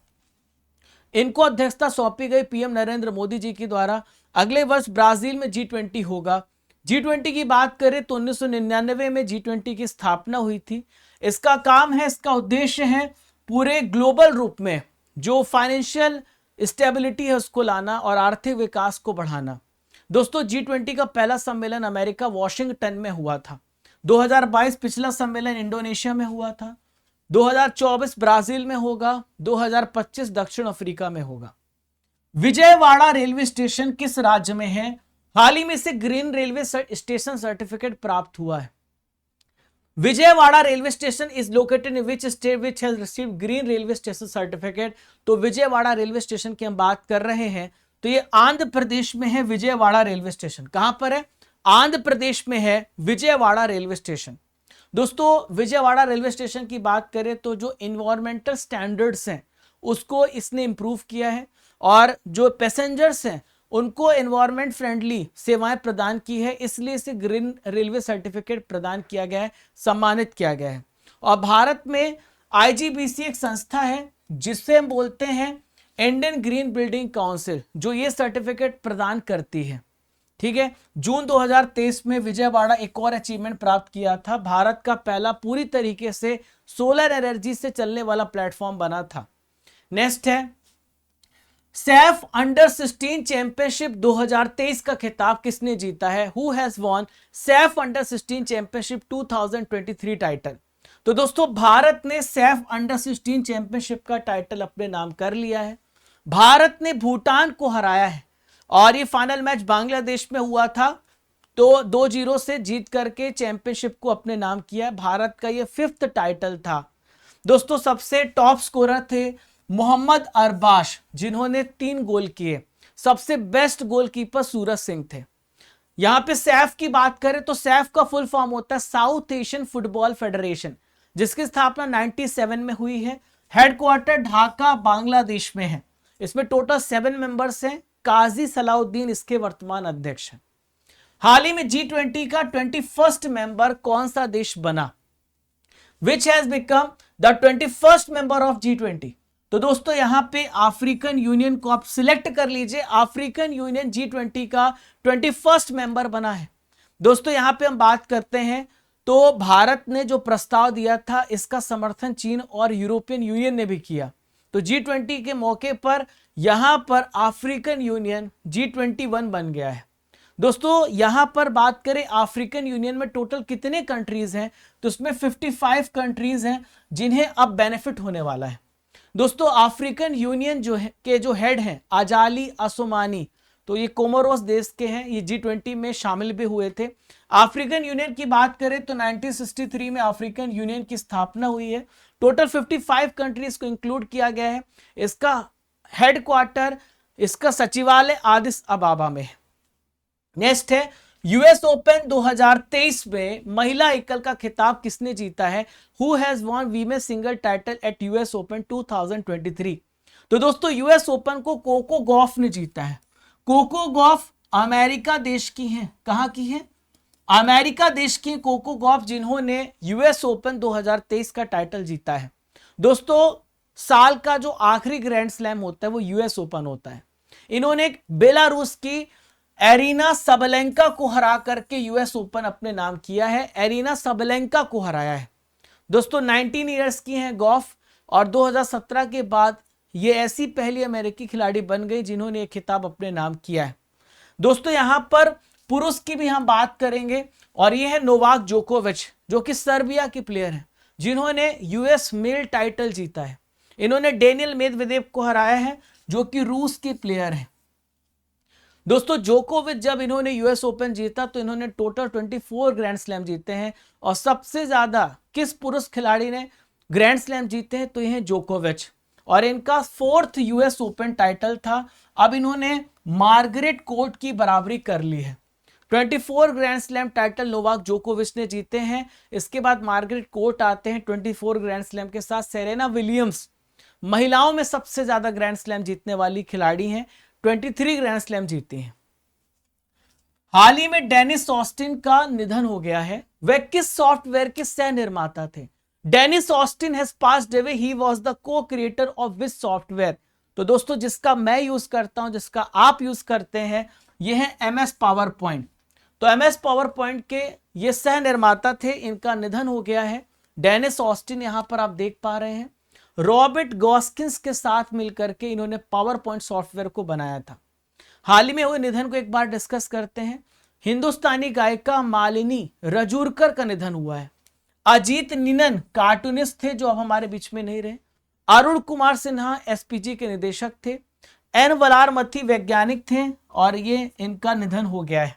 इनको अध्यक्षता सौंपी गई पीएम नरेंद्र मोदी जी के द्वारा। अगले वर्ष ब्राजील में G20 होगा। G20 की बात करें तो 1999 में G20 की स्थापना हुई थी। इसका काम है, इसका उद्देश्य है पूरे ग्लोबल रूप में जो फाइनेंशियल स्टेबिलिटी है उसको लाना और आर्थिक विकास को बढ़ाना। दोस्तों G20 का पहला सम्मेलन अमेरिका वॉशिंगटन में हुआ था। 2022 पिछला सम्मेलन इंडोनेशिया में हुआ था। 2024 ब्राजील में होगा। 2025 दक्षिण अफ्रीका में होगा। विजयवाड़ा रेलवे स्टेशन किस राज्य में है? हाल ही में से ग्रीन रेलवे स्टेशन सर्टिफिकेट प्राप्त हुआ है। Vijayawada railway station is located in which state which has received green railway station certificate? तो विजयवाड़ा रेलवे स्टेशन की हम बात कर रहे हैं, तो ये आंध्र प्रदेश में है। विजयवाड़ा रेलवे स्टेशन कहां पर है? आंध्र प्रदेश में है विजयवाड़ा रेलवे स्टेशन। दोस्तों विजयवाड़ा रेलवे स्टेशन की बात करें तो जो इन्वायरमेंटल स्टैंडर्ड्स हैं उसको इसने इंप्रूव किया है, और जो पैसेंजर्स हैं उनको एनवायरमेंट फ्रेंडली सेवाएं प्रदान की है, इसलिए इसे ग्रीन रेलवे सर्टिफिकेट प्रदान किया गया है, सम्मानित किया गया है। और भारत में IGBC एक संस्था है जिससे हम बोलते हैं इंडियन ग्रीन बिल्डिंग काउंसिल, जो ये सर्टिफिकेट प्रदान करती है। ठीक है, जून 2023 में विजयवाड़ा एक और अचीवमेंट प्राप्त किया था। भारत का पहला पूरी तरीके से सोलर एनर्जी से चलने वाला प्लेटफॉर्म बना था। नेक्स्ट है सैफ अंडर 16 चैंपियनशिप 2023 का खिताब किसने जीता है? Who has won Saif under 16 championship 2023 title? तो दोस्तों भारत ने सैफ अंडर 16 चैंपियनशिप का टाइटल अपने नाम कर लिया है। भारत ने भूटान को हराया है, और ये फाइनल मैच बांग्लादेश में हुआ था, तो 2-0 से जीत करके चैंपियनशिप को अपने नाम किया। भारत का ये 5th टाइटल था। दोस्तों सबसे टॉप स्कोरर थे मोहम्मद अरबाश, जिन्होंने 3 गोल किए। सबसे बेस्ट गोलकीपर सूरज सिंह थे। यहां पे सैफ की बात करें तो सैफ का फुल फॉर्म होता है साउथ एशियन फुटबॉल फेडरेशन, जिसकी स्थापना 97 में हुई है। हेडक्वार्टर ढाका बांग्लादेश में है। इसमें टोटल 7 मेंबर्स हैं। काजी सलाउद्दीन इसके वर्तमान अध्यक्ष हैं। हाल ही में G20 का 21st मेंबर कौन सा देश बना? Which has become the 21st member of G20? तो दोस्तों यहां पे अफ्रीकन यूनियन को आप सिलेक्ट कर लीजिए। अफ्रीकन यूनियन G20 का 21st मेंबर बना है। दोस्तों यहां पे हम बात करते हैं तो भारत ने जो प्रस्ताव दिया था इसका समर्थन चीन और यूरोपियन यूनियन ने भी किया। तो G20 के मौके पर यहां पर अफ्रीकन यूनियन G21 बन गया है। दोस्तों यहां पर बात करें अफ्रीकन यूनियन में टोटल कितने कंट्रीज हैं, तो उसमें 55 कंट्रीज हैं जिन्हें अब बेनिफिट होने वाला है। दोस्तों अफ्रीकन यूनियन जो हेड हैं अजाली असोमानी, तो ये कोमोरोस देश के हैं। ये G20 में शामिल भी हुए थे। अफ्रीकन यूनियन की बात करें तो 1963 में अफ्रीकन यूनियन की स्थापना हुई है। टोटल 55 कंट्रीज को इंक्लूड किया गया है। इसका हेडक्वार्टर, इसका सचिवालय आदिस अबाबा में है। नेक्स्ट है यूएस ओपन 2023 में महिला एकल का खिताब किसने जीता है? Who has won women single title at US open 2023? तो दोस्तों यूएस ओपन को कोको गॉफ ने जीता है। कोको गॉफ अमेरिका देश की हैं। कहां की हैं? अमेरिका देश की कोको गॉफ, जिन्होंने यूएस ओपन 2023 का टाइटल जीता है। दोस्तों साल का जो आखिरी ग्रैंड स्लैम होता है वो यूएस ओपन होता है। इन्होंने बेलारूस की एरिना सबलेंका को हरा करके यूएस ओपन अपने नाम किया है। एरिना सबलेंका को हराया है। दोस्तों 19 ईयर्स की हैं गॉफ, और 2017 के बाद ये ऐसी पहली अमेरिकी खिलाड़ी बन गई जिन्होंने ये खिताब अपने नाम किया है। दोस्तों यहां पर पुरुष की भी हम बात करेंगे, और ये है नोवाक जोकोविच, जो कि सर्बिया के प्लेयर हैं, जिन्होंने यूएस मेल टाइटल जीता है। इन्होंने डेनियल मेदवेदेव को हराया है, जो कि रूस के प्लेयर हैं। दोस्तों जोकोविच जब इन्होंने यूएस ओपन जीता तो इन्होंने टोटल 24 ग्रैंड स्लैम जीते हैं, और सबसे ज्यादा किस पुरुष खिलाड़ी ने ग्रैंड स्लैम जीते हैं, तो यह जोकोविच, और इनका 4th यूएस ओपन टाइटल था। अब इन्होंने मार्गरेट कोर्ट की बराबरी कर ली है। 24 ग्रैंड स्लैम टाइटल नोवाक जोकोविच ने जीते हैं। इसके बाद मार्गरेट कोर्ट आते हैं 24 ग्रैंड स्लैम के साथ। सेरेना विलियम्स महिलाओं में सबसे ज्यादा ग्रैंड स्लैम जीतने वाली खिलाड़ी हैं, 23 ग्रैंड स्लैम जीती हैं। हाल ही में डेनिस ऑस्टिन का निधन हो गया है। वह किस सॉफ्टवेयर के सह निर्माता थे? Dennis Austin has passed away, he was the co creator of which software? तो दोस्तों जिसका मैं यूज करता हूं, जिसका आप यूज करते हैं, यह है एमएस पावर पॉइंट। तो एमएस पावर पॉइंट के ये सह निर्माता थे, इनका निधन हो गया है। डेनिस ऑस्टिन यहां पर आप देख पा रहे हैं, रॉबर्ट गॉस्किंस के साथ मिलकर के इन्होंने पावर पॉइंट सॉफ्टवेयर को बनाया था। हाल ही में हुए निधन को एक बार डिस्कस करते हैं। हिंदुस्तानी गायिका मालिनी रजूरकर का निधन हुआ है। अजीत निनन कार्टूनिस्ट थे, जो अब हमारे बीच में नहीं रहे। अरुण कुमार सिन्हा एसपीजी के निदेशक थे। एन वलारमथी वैज्ञानिक थे, और ये इनका निधन हो गया है।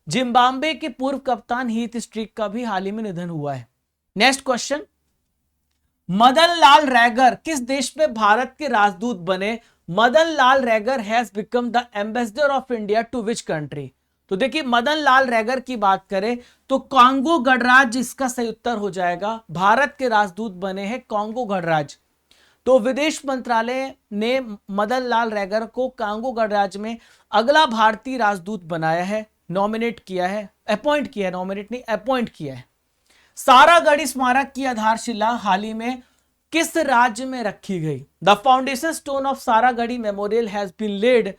जिम्बाब्वे के पूर्व कप्तान हीथ स्ट्रीक का भी हाल ही में निधन हुआ है। नेक्स्ट क्वेश्चन, मदन लाल रैगर किस देश में भारत के राजदूत बने? Madan Lal Raigar has become the ambassador of India to which country? तो देखिए मदन लाल रैगर की बात करें तो कांगो गणराज्य इसका सही उत्तर हो जाएगा। भारत के राजदूत बने हैं कांगो गणराज्य। तो विदेश मंत्रालय ने मदन लाल रैगर को कांगो गणराज्य में अगला भारतीय राजदूत बनाया है, नॉमिनेट किया है, अपॉइंट किया है, नॉमिनेट नहीं अपॉइंट किया है। सारागढ़ी स्मारक की आधारशिला हाल ही में किस राज्य में रखी गई? The foundation stone of Saragarhi memorial has been laid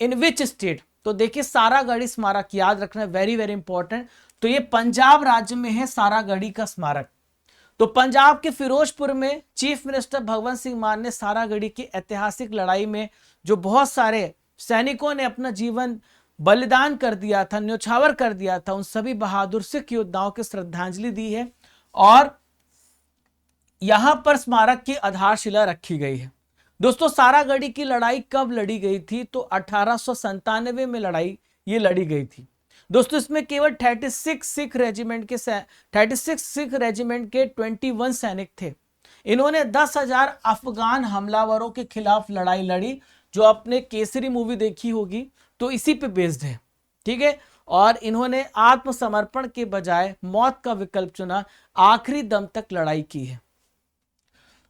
in which state? तो देखिए सारागढ़ी स्मारक याद रखना, वेरी वेरी इंपॉर्टेंट। तो ये पंजाब राज्य में है सारागढ़ी का स्मारक। तो पंजाब के फिरोजपुर में चीफ मिनिस्टर भगवंत सिंह मान ने सारागढ़ी की ऐतिहासिक लड़ाई में जो बहुत सारे सैनिकों ने अपना जीवन बलिदान कर दिया था, न्योछावर कर दिया था, उन सभी बहादुर सिख योद्धाओं की श्रद्धांजलि दी है, और यहां पर स्मारक की आधारशिला रखी गई है। दोस्तों सारागढ़ी की लड़ाई कब लड़ी गई थी? तो 1897 में लड़ाई ये लड़ी गई थी। दोस्तों इसमें केवल 36 सिख रेजिमेंट के 21 सैनिक थे। इन्होंने 10,000 अफगान हमलावरों के खिलाफ लड़ाई लड़ी, जो आपने केसरी मूवी देखी होगी, तो इसी पे बेस्ड है, ठीक है। और इन्होंने आत्मसमर्पण के बजाय मौत का विकल्प चुना, आखिरी दम तक लड़ाई की है।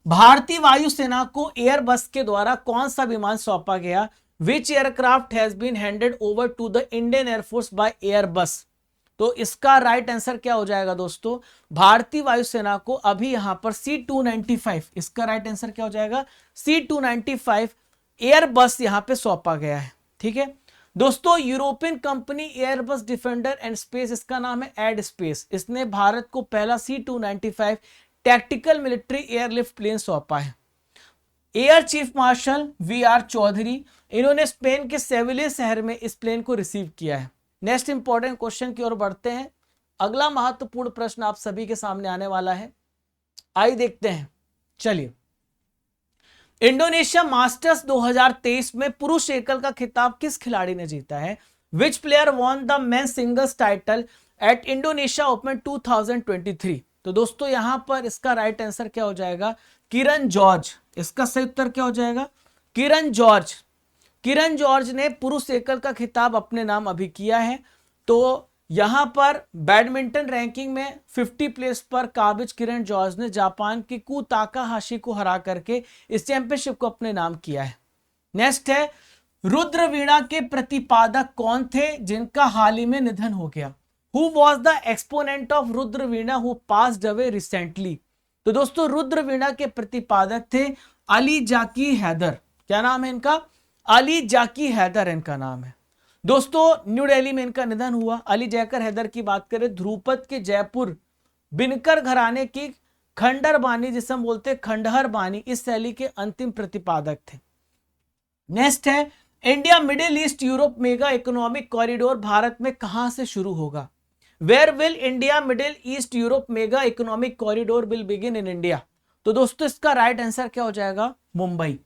भारतीय वायुसेना को एयरबस के द्वारा कौन सा विमान सौंपा गया? Which aircraft has been handed over to the Indian air force by Airbus? तो इसका राइट आंसर क्या हो जाएगा दोस्तों? भारतीय वायुसेना को अभी यहां पर C295, इसका राइट आंसर क्या हो जाएगा? C295 एयरबस यहां पे सौंपा गया है, ठीक है। दोस्तों European company Airbus defender and space, इसका नाम है एड स्पेस, इसने भारत को पहला C295 tactical military airlift plane सौंपा है। Air chief marshal VR Chaudhari, इन्होंने स्पेन के सेविलिया शहर में इस प्लेन को रिसीव किया है। नेक्स्ट इंपॉर्टेंट क्वेश्चन की ओर बढ़ते हैं। अगला महत्वपूर्ण प्रश्न आप सभी के सामने आने वाला है, आइए देखते हैं। चलिए, इंडोनेशिया मास्टर्स 2023 में पुरुष एकल का खिताब किस खिलाड़ी ने जीता है? विच player won the main singles title at Indonesia open 2023? तो दोस्तों यहां पर इसका राइट आंसर क्या हो जाएगा? किरण जॉर्ज, इसका सही उत्तर क्या हो जाएगा? किरण जॉर्ज। किरण जॉर्ज ने पुरुष एकल का खिताब अपने नाम अभी किया है। तो यहां पर बैडमिंटन रैंकिंग में 50 प्लेस पर काबिज किरण जॉर्ज ने जापान की कू ताकाहाशी को हरा करके इस चैंपियनशिप को अपने नाम किया है। नेक्स्ट है, रुद्रवीणा के प्रतिपादक कौन थे जिनका हाल ही में निधन हो गया? Who was the exponent of Rudraveena who passed away recently? तो दोस्तों रुद्रवीणा के प्रतिपादक थे अली जाकी हैदर। क्या नाम है इनका? अली जाकी हैदर इनका नाम है। दोस्तों न्यू दिल्ली में इनका निधन हुआ। अली जैकर हैदर की बात करें, ध्रुपद के जयपुर बिनकर घराने की खंडहर बानी, जिसे हम बोलते हैं खंडहर बानी, इस शैली के अंतिम प्रतिपादक थे। नेक्स्ट है India Middle East Europe mega economic corridor Bharat में कहां से शुरू होगा? Where will India Middle East Europe mega economic corridor will begin in India? तो दोस्तों इसका राइट आंसर क्या हो जाएगा? मुंबई।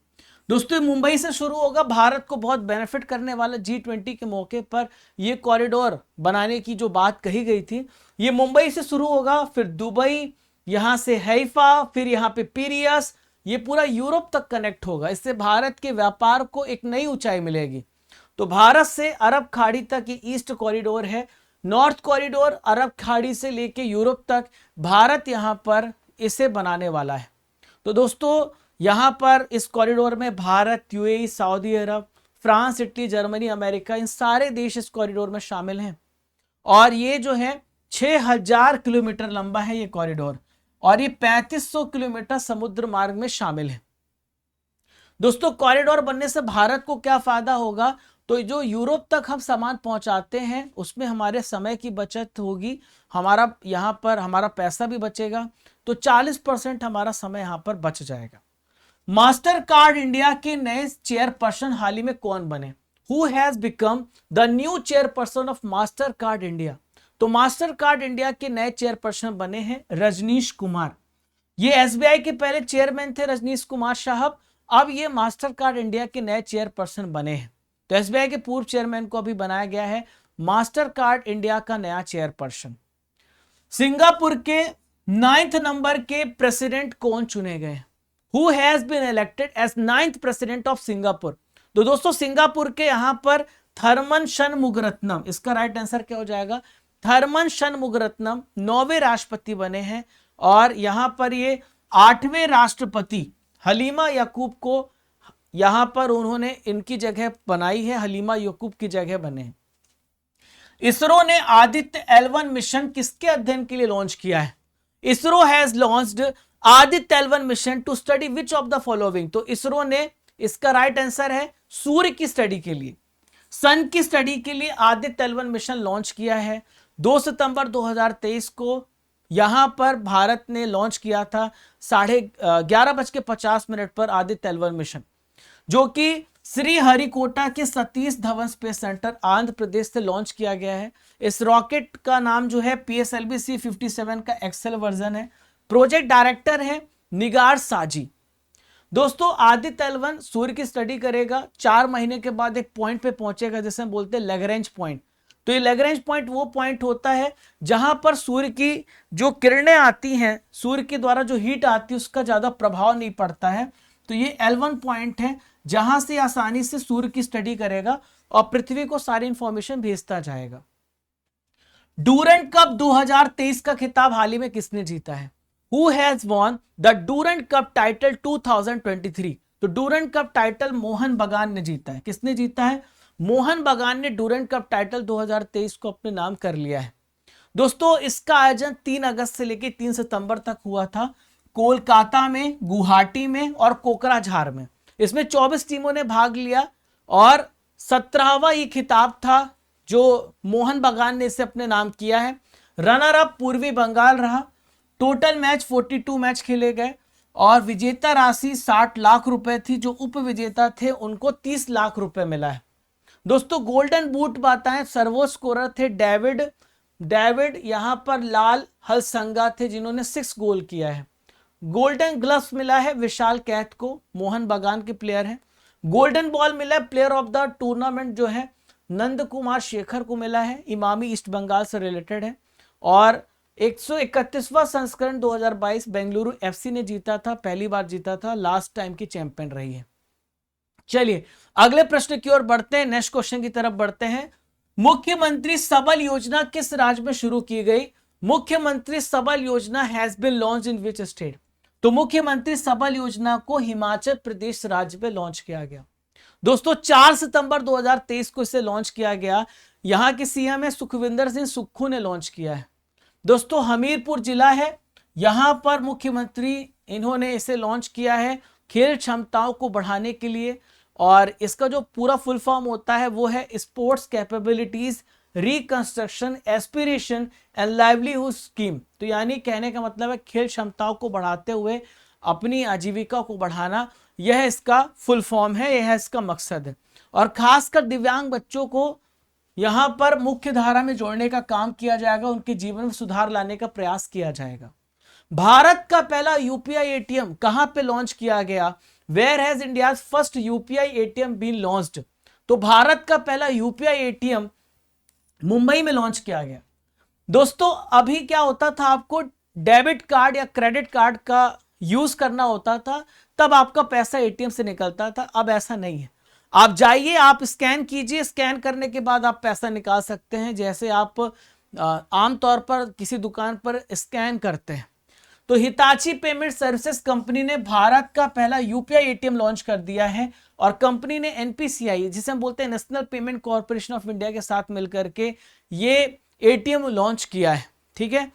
दोस्तों मुंबई से शुरू होगा। भारत को बहुत बेनिफिट करने वाला G20 के मौके पर यह कॉरिडोर बनाने की जो बात कही गई थी, ये मुंबई से शुरू होगा, फिर दुबई, यहां से हैफा, फिर यहां पे पीरियस, ये पूरा यूरोप तक कनेक्ट होगा। इससे भारत के व्यापार को एक नई ऊंचाई मिलेगी। तो भारत से अरब खाड़ी तक ये ईस्ट कॉरिडोर है। नॉर्थ कॉरिडोर अरब खाड़ी से लेके यूरोप तक भारत यहां पर इसे बनाने वाला है। तो दोस्तों यहां पर इस कॉरिडोर में भारत, यूएई, सऊदी अरब, फ्रांस, इटली, जर्मनी, अमेरिका, इन सारे देश इस कॉरिडोर में शामिल हैं। और ये जो है 6000 किलोमीटर लंबा है ये कॉरिडोर, और ये 3500 किलोमीटर समुद्र मार्ग में शामिल है। दोस्तों कॉरिडोर बनने से भारत को क्या फायदा होगा? तो जो यूरोप तक हम सामान पहुंचाते हैं उसमें हमारे समय की बचत होगी, हमारा यहां पर हमारा पैसा भी बचेगा, तो 40% हमारा समय यहां पर बच जाएगा। मास्टर कार्ड इंडिया के नए चेयरपर्सन हाल ही में कौन बने? Who has become the new chairperson of master card India? तो मास्टर कार्ड इंडिया के नए चेयरपर्सन बने हैं रजनीश कुमार। ये एसबीआई के पहले चेयरमैन थे रजनीश कुमार साहब, अब ये मास्टर कार्ड इंडिया के नए चेयरपर्सन बने हैं। तो एसबीआई के पूर्व चेयरमैन को अभी बनाया गया है मास्टर कार्ड इंडिया का नया चेयरपर्सन। सिंगापुर के 9th नंबर के प्रेसिडेंट कौन चुने गए? Who has been elected as 9th president of Singapore? तो दोस्तों सिंगापुर के यहां पर थर्मन शनमुगरत्नम, इसका राइट आंसर क्या हो जाएगा? थर्मन शनमुगरत्नम 9वें राष्ट्रपति बने हैं, और यहां पर ये 8वें राष्ट्रपति हलीमा याकूब को यहां पर उन्होंने इनकी जगह बनाई है, हलीमा याकूब की जगह बने हैं। इसरो ने आदित्य L1 मिशन किसके अध्ययन के लिए लॉन्च किया है? ISRO has launched Aditya L1 mission to study which of the following? तो इसरो ने, इसका राइट आंसर है सूर्य की स्टडी के लिए, सन की स्टडी के लिए आदित्य L1 मिशन लॉन्च किया है। 2 सितंबर 2023 को यहां पर भारत ने लॉन्च किया था 11:50 पर आदित्य L1 मिशन, जो कि श्रीहरिकोटा के सतीश धवन स्पेस सेंटर आंध्र प्रदेश से लॉन्च किया गया है। इस रॉकेट का नाम जो है PSLV C57 का एक्सेल वर्जन है। प्रोजेक्ट डायरेक्टर है निगार साजी। दोस्तों आदित्य L1 सूर्य की स्टडी करेगा, 4 महीने के बाद एक पॉइंट पे पहुंचेगा जिसे हम बोलते हैं लैग्रेंज पॉइंट। तो ये लैग्रेंज पॉइंट वो पॉइंट होता है जहां पर सूर्य की जो किरणें आती हैं, सूर्य के द्वारा जो हीट आती है उसका ज्यादा प्रभाव नहीं पड़ता है। तो ये L1 पॉइंट है जहां से आसानी से सूर्य की स्टडी करेगा और पृथ्वी को सारी इंफॉर्मेशन भेजता जाएगा। डूरंट कप 2023 का खिताब हाल ही में किसने जीता है? Who has won the Durand cup title 2023? तो डूरंट कप टाइटल मोहन बगान ने जीता है। किसने जीता है? मोहन बगान ने डूरंट कप टाइटल 2023 को अपने नाम कर लिया है। दोस्तों इसका आयोजन 3 अगस्त से लेकर 3 सितंबर तक हुआ था, कोलकाता में, गुवाहाटी में और कोकराझार में। इसमें 24 टीमों ने भाग लिया और 17वां ये खिताब था जो मोहन बगान ने इसे अपने नाम किया है। रनर अप पूर्वी बंगाल रहा। टोटल मैच 42 मैच खेले गए और विजेता राशि 60 लाख रुपए थी। जो उप विजेता थे उनको 30 लाख रुपए मिला है। दोस्तों गोल्डन बूट बताएं, सर्वोच्च स्कोरर थे डेविड यहां पर लाल हलसंगा थे जिन्होंने 6 गोल किया है। गोल्डन ग्लव्स मिला है विशाल कैथ को, मोहन बगान के प्लेयर हैं। गोल्डन बॉल मिला है प्लेयर ऑफ द टूर्नामेंट जो है नंद कुमार शेखर को मिला है, इमामी ईस्ट बंगाल से रिलेटेड है। और 131वां संस्करण 2022 बेंगलुरु FC ने जीता था, पहली बार जीता था, लास्ट टाइम की चैंपियन रही है। चलिए अगले प्रश्न की ओर बढ़ते हैं, नेक्स्ट क्वेश्चन की तरफ बढ़ते हैं। मुख्यमंत्री सबल योजना किस राज्य में शुरू की गई? मुख्यमंत्री सबल योजना has been launch in which state? तो मुख्यमंत्री सबल योजना को हिमाचल प्रदेश राज्य में लॉन्च किया गया। दोस्तों 4 सितंबर 2023 को इसे लॉन्च किया गया। यहां के सीएम है सुखविंदर सिंह सुक्खू ने लॉन्च किया है। दोस्तों हमीरपुर जिला है, यहां पर मुख्यमंत्री इन्होंने इसे लॉन्च किया है खेल क्षमताओं को बढ़ाने के लिए। और इसका जो पूरा फुल फॉर्म होता है वो है sports capabilities reconstruction aspiration and livelihood scheme. तो यानी कहने का मतलब है खेल क्षमताओं को बढ़ाते हुए अपनी आजीविका को बढ़ाना, यह इसका फुल फॉर्म है, यह इसका मकसद है। और खासकर दिव्यांग बच्चों को यहां पर मुख्य धारा में जोड़ने का काम किया जाएगा, उनके जीवन में सुधार लाने का प्रयास किया जाएगा। भारत का पहला यूपीआई एटीएम कहां पे लॉन्च किया गया? Where has India first UPI ATM been launched? तो भारत का पहला यूपीआई एटीएम मुंबई में लॉन्च किया गया। दोस्तों अभी क्या होता था, आपको डेबिट कार्ड या क्रेडिट कार्ड का यूज करना होता था, तब आपका पैसा एटीएम से निकलता था। अब ऐसा नहीं है, आप जाइए, आप स्कैन कीजिए, स्कैन करने के बाद आप पैसा निकाल सकते हैं, जैसे आप आमतौर पर किसी दुकान पर स्कैन करते हैं। तो हिताची पेमेंट सर्विसेज कंपनी ने भारत का पहला यूपीआई एटीएम लॉन्च कर दिया है, और कंपनी ने एनपीसीआई, जिसे हम बोलते हैं national payment corporation of India, के साथ मिलकर के ये एटीएम लॉन्च किया है। ठीक है,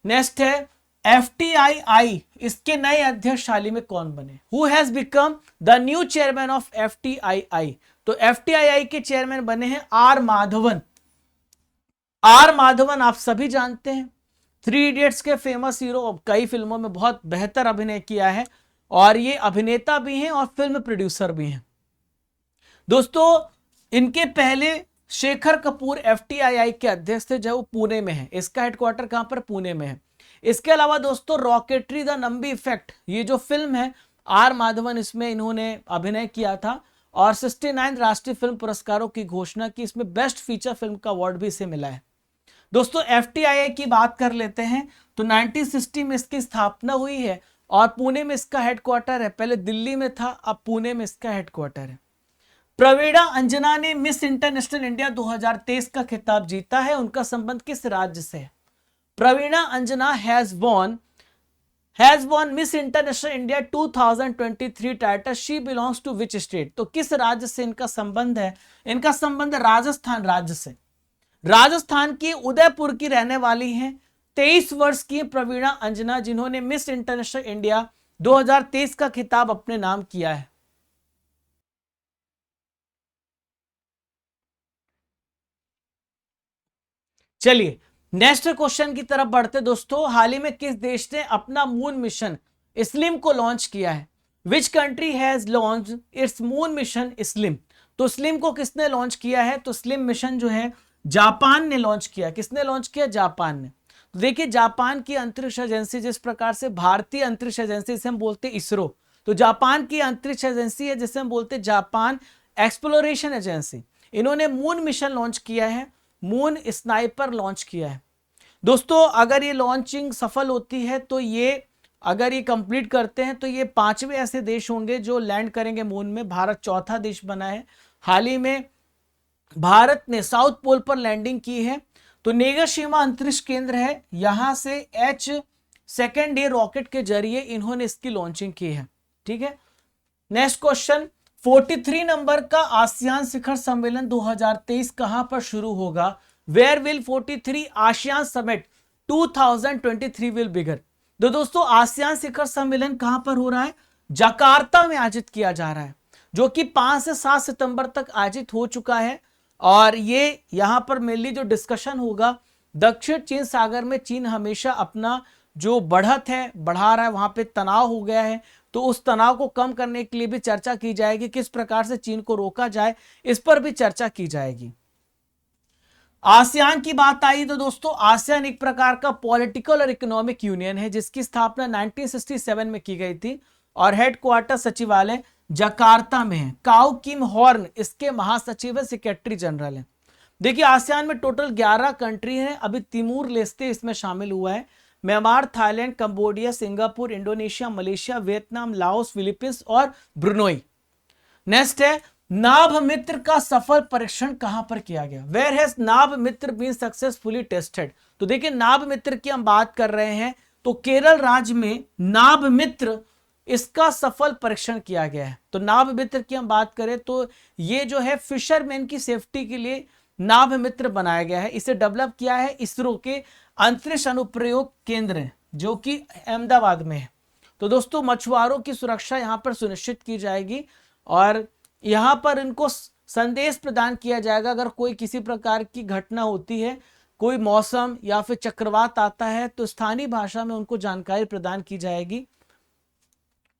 नेक्स्ट है एफटीआईआई, इसके नए अध्यक्ष हाल ही में कौन बने? Who has become the new chairman of FTII? तो एफटीआईआई के चेयरमैन बने हैं आर माधवन। आर माधवन आप सभी जानते हैं, थ्री इडियट्स के फेमस हीरो, कई फिल्मों में बहुत बेहतर अभिनय किया है, और ये अभिनेता भी हैं और फिल्म प्रोड्यूसर भी हैं। दोस्तों इनके पहले शेखर कपूर एफटीआईआई के अध्यक्ष थे, जो पुणे में है। इसका हेडक्वार्टर कहां पर? पुणे में है। इसके अलावा दोस्तों रॉकेटरी द नंबी इफेक्ट, ये जो फिल्म है, आर माधवन इसमें इन्होंने अभिनय किया था, और 69 राष्ट्रीय फिल्म पुरस्कारों की घोषणा की। इसमें बेस्ट फीचर फिल्म का अवार्ड भी इसे मिला है। दोस्तों एफटीआईआई की बात कर लेते हैं, तो 1960 में इसकी स्थापना हुई है, और पुणे में इसका हेडक्वार्टर है। पहले दिल्ली में था, अब पुणे में इसका हेडक्वार्टर है। प्रवीणा अंजना ने मिस इंटरनेशनल इंडिया 2023 का खिताब जीता है, उनका संबंध किस राज्य से है? Praveena Anjana has won Miss International India 2023 title, she belongs to which state? तो किस राज्य से इनका संबंध है? इनका संबंध राजस्थान राज्य से। राजस्थान की उदयपुर की रहने वाली हैं, 23 वर्ष की प्रवीणा अंजना, जिन्होंने मिस इंटरनेशनल इंडिया 2023 का खिताब अपने नाम किया है। चलिए नेक्स्ट क्वेश्चन की तरफ बढ़ते दोस्तों। हाल ही में किस देश ने अपना मून मिशन स्लिम को लॉन्च किया है? Which country has launch its moon mission slim? तो स्लिम को किसने लॉन्च किया है? तो स्लिम मिशन जो है जापान ने लॉन्च किया। किसने लॉन्च किया? जापान ने। तो देखिए जापान की अंतरिक्ष एजेंसी, जिस प्रकार से भारतीय अंतरिक्ष एजेंसी जिसे हम बोलते हैं इसरो, तो जापान की अंतरिक्ष एजेंसी है जिसे हम बोलते हैं जापान एक्सप्लोरेशन एजेंसी। इन्होंने मून मिशन लॉन्च किया है, मून स्नाइपर लॉन्च किया है। दोस्तों अगर ये लॉन्चिंग सफल होती है, तो ये अगर ये कंप्लीट करते हैं, तो ये 5वें ऐसे देश होंगे जो लैंड करेंगे मून में। भारत चौथा देश बना है। हाल ही में भारत ने साउथ पोल पर लैंडिंग की है। तो नेगाशिमा अंतरिक्ष केंद्र है, यहां से H2 रॉकेट के जरिए इन्होंने इसकी लॉन्चिंग की है। ठीक है, नेक्स्ट क्वेश्चन, 43 नंबर का आसियान शिखर सम्मेलन 2023 कहां पर शुरू होगा? Where will 43 ASEAN summit 2023 will begin? तो दोस्तों आसियान शिखर सम्मेलन कहां पर हो रहा है? जकार्ता में आयोजित किया जा रहा है, जो कि 5 से 7 सितंबर तक आयोजित हो चुका है। और ये यहां पर मेनली जो डिस्कशन होगा, दक्षिण चीन सागर में चीन हमेशा अपना जो बढ़त है बढ़ा रहा है, वहां पे तनाव हो गया है, तो उस तनाव को कम करने के लिए भी चर्चा की जाएगी, किस प्रकार से चीन को रोका जाए, इस पर भी चर्चा की जाएगी। आसियान की बात आई तो दोस्तों आसियान एक प्रकार का पॉलिटिकल और इकोनॉमिक यूनियन है, जिसकी स्थापना 1967 में की गई थी, और हेडक्वार्टर सचिवालय जकार्ता में है। काउ किम हॉर्न इसके महासचिव है, सेक्रेटरी जनरल है। देखिए आसियान में टोटल 11 कंट्री हैं, अभी तिमूर लेस्ते इसमें शामिल हुआ है। Myanmar, Thailand, Cambodia, Singapore, Indonesia, Malaysia, Vietnam, Laos, Philippines और ब्रुनोई। नेक्स्ट है नाभ मित्र का सफल परीक्षण कहां पर किया गया? Where has Nabh Mitra been successfully tested? तो देखिए नाभ मित्र की हम बात कर रहे हैं, तो केरल राज्य में नाभ मित्र इसका सफल परीक्षण किया गया है। तो नाभ मित्र की हम बात करें तो ये जो है फिशरमैन की सेफ्टी के लिए नाभ मित्र बनाया गया है। इसे डेवलप किया है इसरो के अंतरिक्ष अनुप्रयोग केंद्र, जो कि अहमदाबाद में है। तो दोस्तों मछुआरों की सुरक्षा यहां पर सुनिश्चित की जाएगी, और यहां पर इनको संदेश प्रदान किया जाएगा। अगर कोई किसी प्रकार की घटना होती है, कोई मौसम या फिर चक्रवात आता है, तो स्थानीय भाषा में उनको जानकारी प्रदान की जाएगी।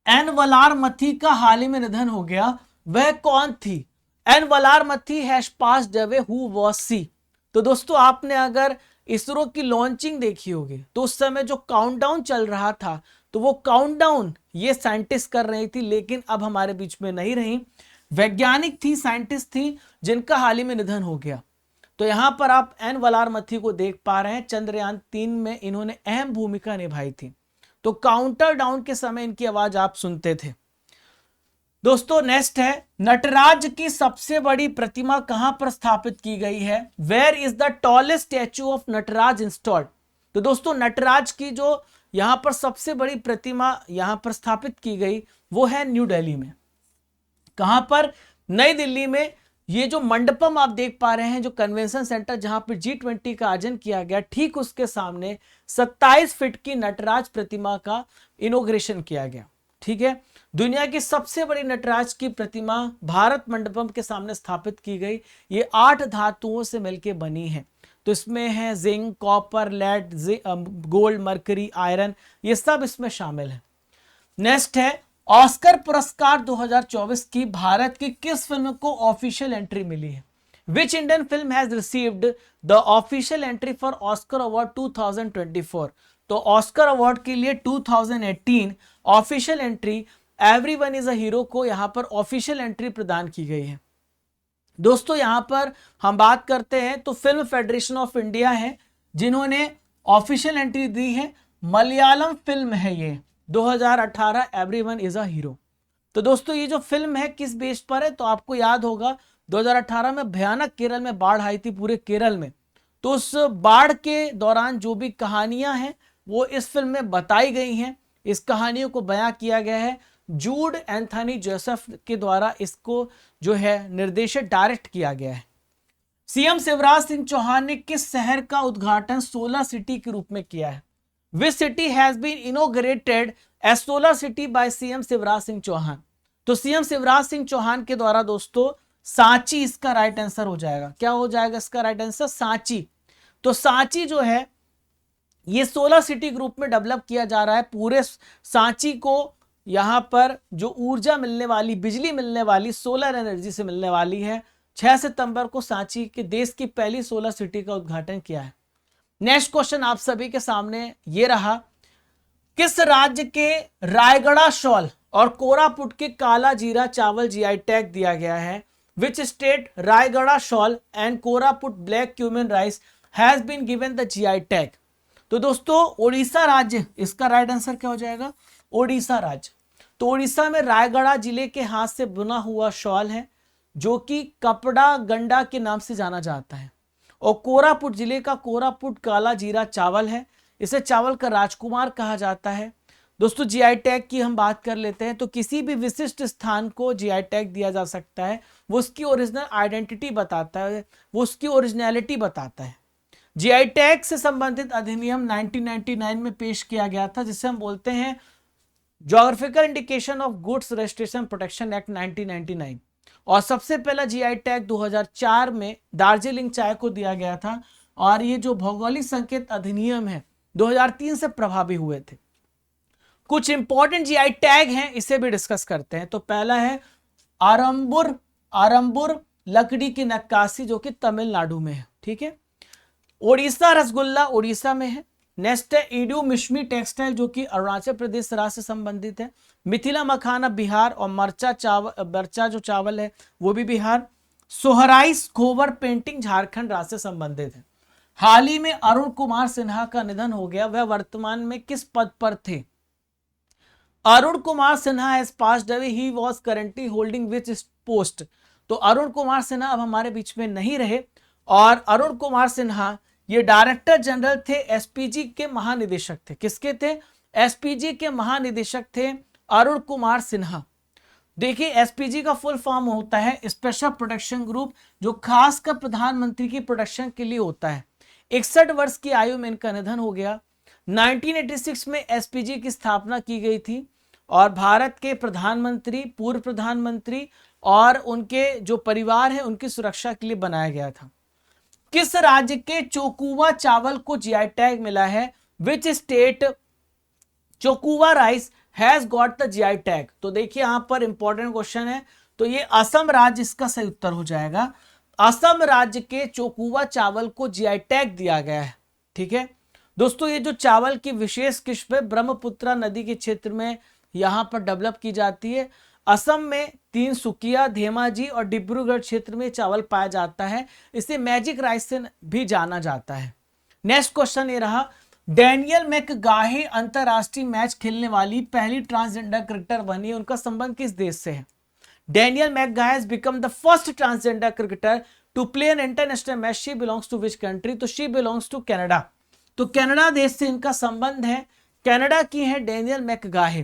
एन वलारमथी का हाल ही में निधन हो गया, वह कौन थी? N Valarmathi has passed away, who was she? तो दोस्तों आपने अगर इसरो की लॉन्चिंग देखी होगी तो उस समय जो काउंटडाउन चल रहा था, तो वो काउंटडाउन ये साइंटिस्ट कर रही थी, लेकिन अब हमारे बीच में नहीं रही। वैज्ञानिक थी, साइंटिस्ट थी, जिनका हाल ही में निधन हो गया। तो यहां पर आप एन वलारमथी को देख पा रहे हैं। चंद्रयान 3 में इन्होंने अहम भूमिका निभाई थी। तो काउंटर डाउन के समय इनकी आवाज आप सुनते थे। दोस्तों नेक्स्ट है, नटराज की सबसे बड़ी प्रतिमा कहां पर स्थापित की गई है? Where is the tallest statue of Nataraj installed? तो दोस्तों नटराज की जो यहां पर सबसे बड़ी प्रतिमा यहां पर स्थापित की गई वो है न्यू दिल्ली में। कहां पर? नई दिल्ली में। ये जो मंडपम आप देख पा रहे हैं, जो कन्वेंशन सेंटर जहां पर G20 का आयोजन किया गया, ठीक उसके सामने 27 फीट की नटराज प्रतिमा का इनॉग्रेशन किया गया। ठीक है, दुनिया की सबसे बड़ी नटराज की प्रतिमा भारत मंडपम के सामने स्थापित की गई। ये 8 धातुओं से मिलकर बनी है। तो इसमें है zinc, copper, lead, gold, mercury, iron, ये सब इसमें शामिल है। नेक्स्ट है, ऑस्कर पुरस्कार 2024 की भारत की किस फिल्म को ऑफिशियल एंट्री मिली है? Which Indian film has received the official entry for Oscar award 2024? तो ऑस्कर अवार्ड के लिए 2018 official entry everyone is a hero को यहां पर ऑफिशियल एंट्री प्रदान की गई है। दोस्तों यहां पर हम बात करते हैं तो फिल्म फेडरेशन ऑफ इंडिया है जिन्होंने ऑफिशियल एंट्री दी है। मलयालम फिल्म है ये 2018 एवरीवन इज अ हीरो। तो दोस्तों ये जो फिल्म है किस बेस पर है? तो आपको याद होगा 2018 में भयानक केरल में बाढ़ आई थी, पूरे केरल में। तो उस बाढ़ के दौरान जो भी कहानियां हैं वो इस फिल्म में बताई गई हैं। इस कहानियों को बयां किया गया है। जूड एंथनी जोसेफ के द्वारा इसको जो है निर्देशित डायरेक्ट किया गया है। सीएम शिवराज सिंह चौहान ने किस शहर का उद्घाटन सोलर सिटी के रूप में किया है? Which city has been inaugurated as solar city by CM Shivraj Singh Chouhan? तो सीएम शिवराज सिंह चौहान के द्वारा दोस्तों सांची इसका राइट आंसर हो जाएगा। क्या हो जाएगा इसका राइट आंसर? सांची। तो सांची जो है ये सोलर सिटी ग्रुप में डेवलप किया जा रहा है। पूरे सांची को यहां पर जो ऊर्जा मिलने वाली, बिजली मिलने वाली सोलर एनर्जी से मिलने वाली है। 6 सितंबर को सांची के देश की पहली सोलर सिटी का उद्घाटन किया है। नेक्स्ट क्वेश्चन आप सभी के सामने ये रहा, किस राज्य के रायगढ़ा शॉल और कोरापुट के काला जीरा चावल जीआई टैग दिया गया है? Which state Rayagada shawl and Koraput black cumin rice has been given the GI tag? तो दोस्तों ओडिशा राज्य इसका राइट आंसर क्या हो जाएगा? ओडिशा राज्य। तो ओडिशा में रायगढ़ा जिले के हाथ से बुना हुआ शॉल है जो कि कपड़ा गंडा के नाम से जाना जाता है। और कोरापुट जिले का कोरापुट काला जीरा चावल है, इसे चावल का राजकुमार कहा जाता है। दोस्तों जीआई टैग की हम बात कर लेते हैं तो किसी भी विशिष्ट स्थान को जीआई टैग दिया जा सकता है। वो उसकी ओरिजिनल आइडेंटिटी बताता है, वो उसकी ओरिजिनलिटी बताता है। जीआई टैग से संबंधित अधिनियम 1999 में पेश किया गया था, जिसे हम बोलते हैं geographical indication of goods registration protection act 1999। और सबसे पहला जीआई टैग 2004 में दार्जिलिंग चाय को दिया गया था। और ये जो भौगोलिक संकेत अधिनियम है 2003 से प्रभावी हुए थे। कुछ इंपॉर्टेंट जीआई टैग हैं, इसे भी डिस्कस करते हैं। तो पहला है आरंबुर लकड़ी की नक्काशी जो कि तमिलनाडु में है। ठीक है। ओडिशा रसगुल्ला ओडिशा में है। नेक्स्ट है ईडू मिश्मी टेक्सटाइल जो कि अरुणाचल प्रदेश राज्य से संबंधित है। मिथिला मखाना बिहार और मरचा जो चावल है वो भी बिहार। सोहराइस खोबर पेंटिंग झारखंड राज्य से संबंधित है। हाल ही में अरुण कुमार सिन्हा का निधन हो गया, वह वर्तमान में किस पद पर थे? Arun Kumar Sinha has passed away, he was currently holding which post? तो अरुण कुमार सिन्हा अब हमारे बीच में नहीं रहे। और अरुण कुमार सिन्हा ये डायरेक्टर जनरल थे, एसपीजी के महानिदेशक थे। किसके थे? एसपीजी के महानिदेशक थे अरुण कुमार सिन्हा। देखिए एसपीजी का फुल फॉर्म होता है स्पेशल प्रोटेक्शन ग्रुप, जो खासकर प्रधानमंत्री की प्रोटेक्शन के लिए होता है। 61 वर्ष की आयु में इनका निधन हो गया। 1986 में एसपीजी की स्थापना की गई थी और भारत के प्रधानमंत्री, पूर्व प्रधानमंत्री और उनके जो परिवार है उनकी सुरक्षा के लिए बनाया गया था। किस राज्य के चोकुवा चावल को जीआई टैग मिला है? Which state Chokuwa rice has got the GI tag? तो देखिए यहां पर इंपॉर्टेंट क्वेश्चन है, तो ये असम राज्य इसका सही उत्तर हो जाएगा। असम राज्य के चोकुवा चावल को जीआई टैग दिया गया है। ठीक है दोस्तों, ये जो चावल की विशेष किस्म है ब्रह्मपुत्र नदी के क्षेत्र में यहां पर डेवलप की जाती है। असम में तिनसुकिया, धेमाजी और डिब्रूगढ़ क्षेत्र में चावल पाया जाता है। इसे मैजिक राइस से भी जाना जाता है। नेक्स्ट क्वेश्चन ये रहा, डैनियल मैकगाहे अंतरराष्ट्रीय मैच खेलने वाली पहली ट्रांसजेंडर क्रिकेटर बनी है, उनका संबंध किस देश से है? Daniel McGahey has become the first transgender cricketer to play an international match. She belongs to which country? So she belongs to Canada. तो कनाडा देश से इनका संबंध है। कनाडा की है डैनियल मैकगाहे।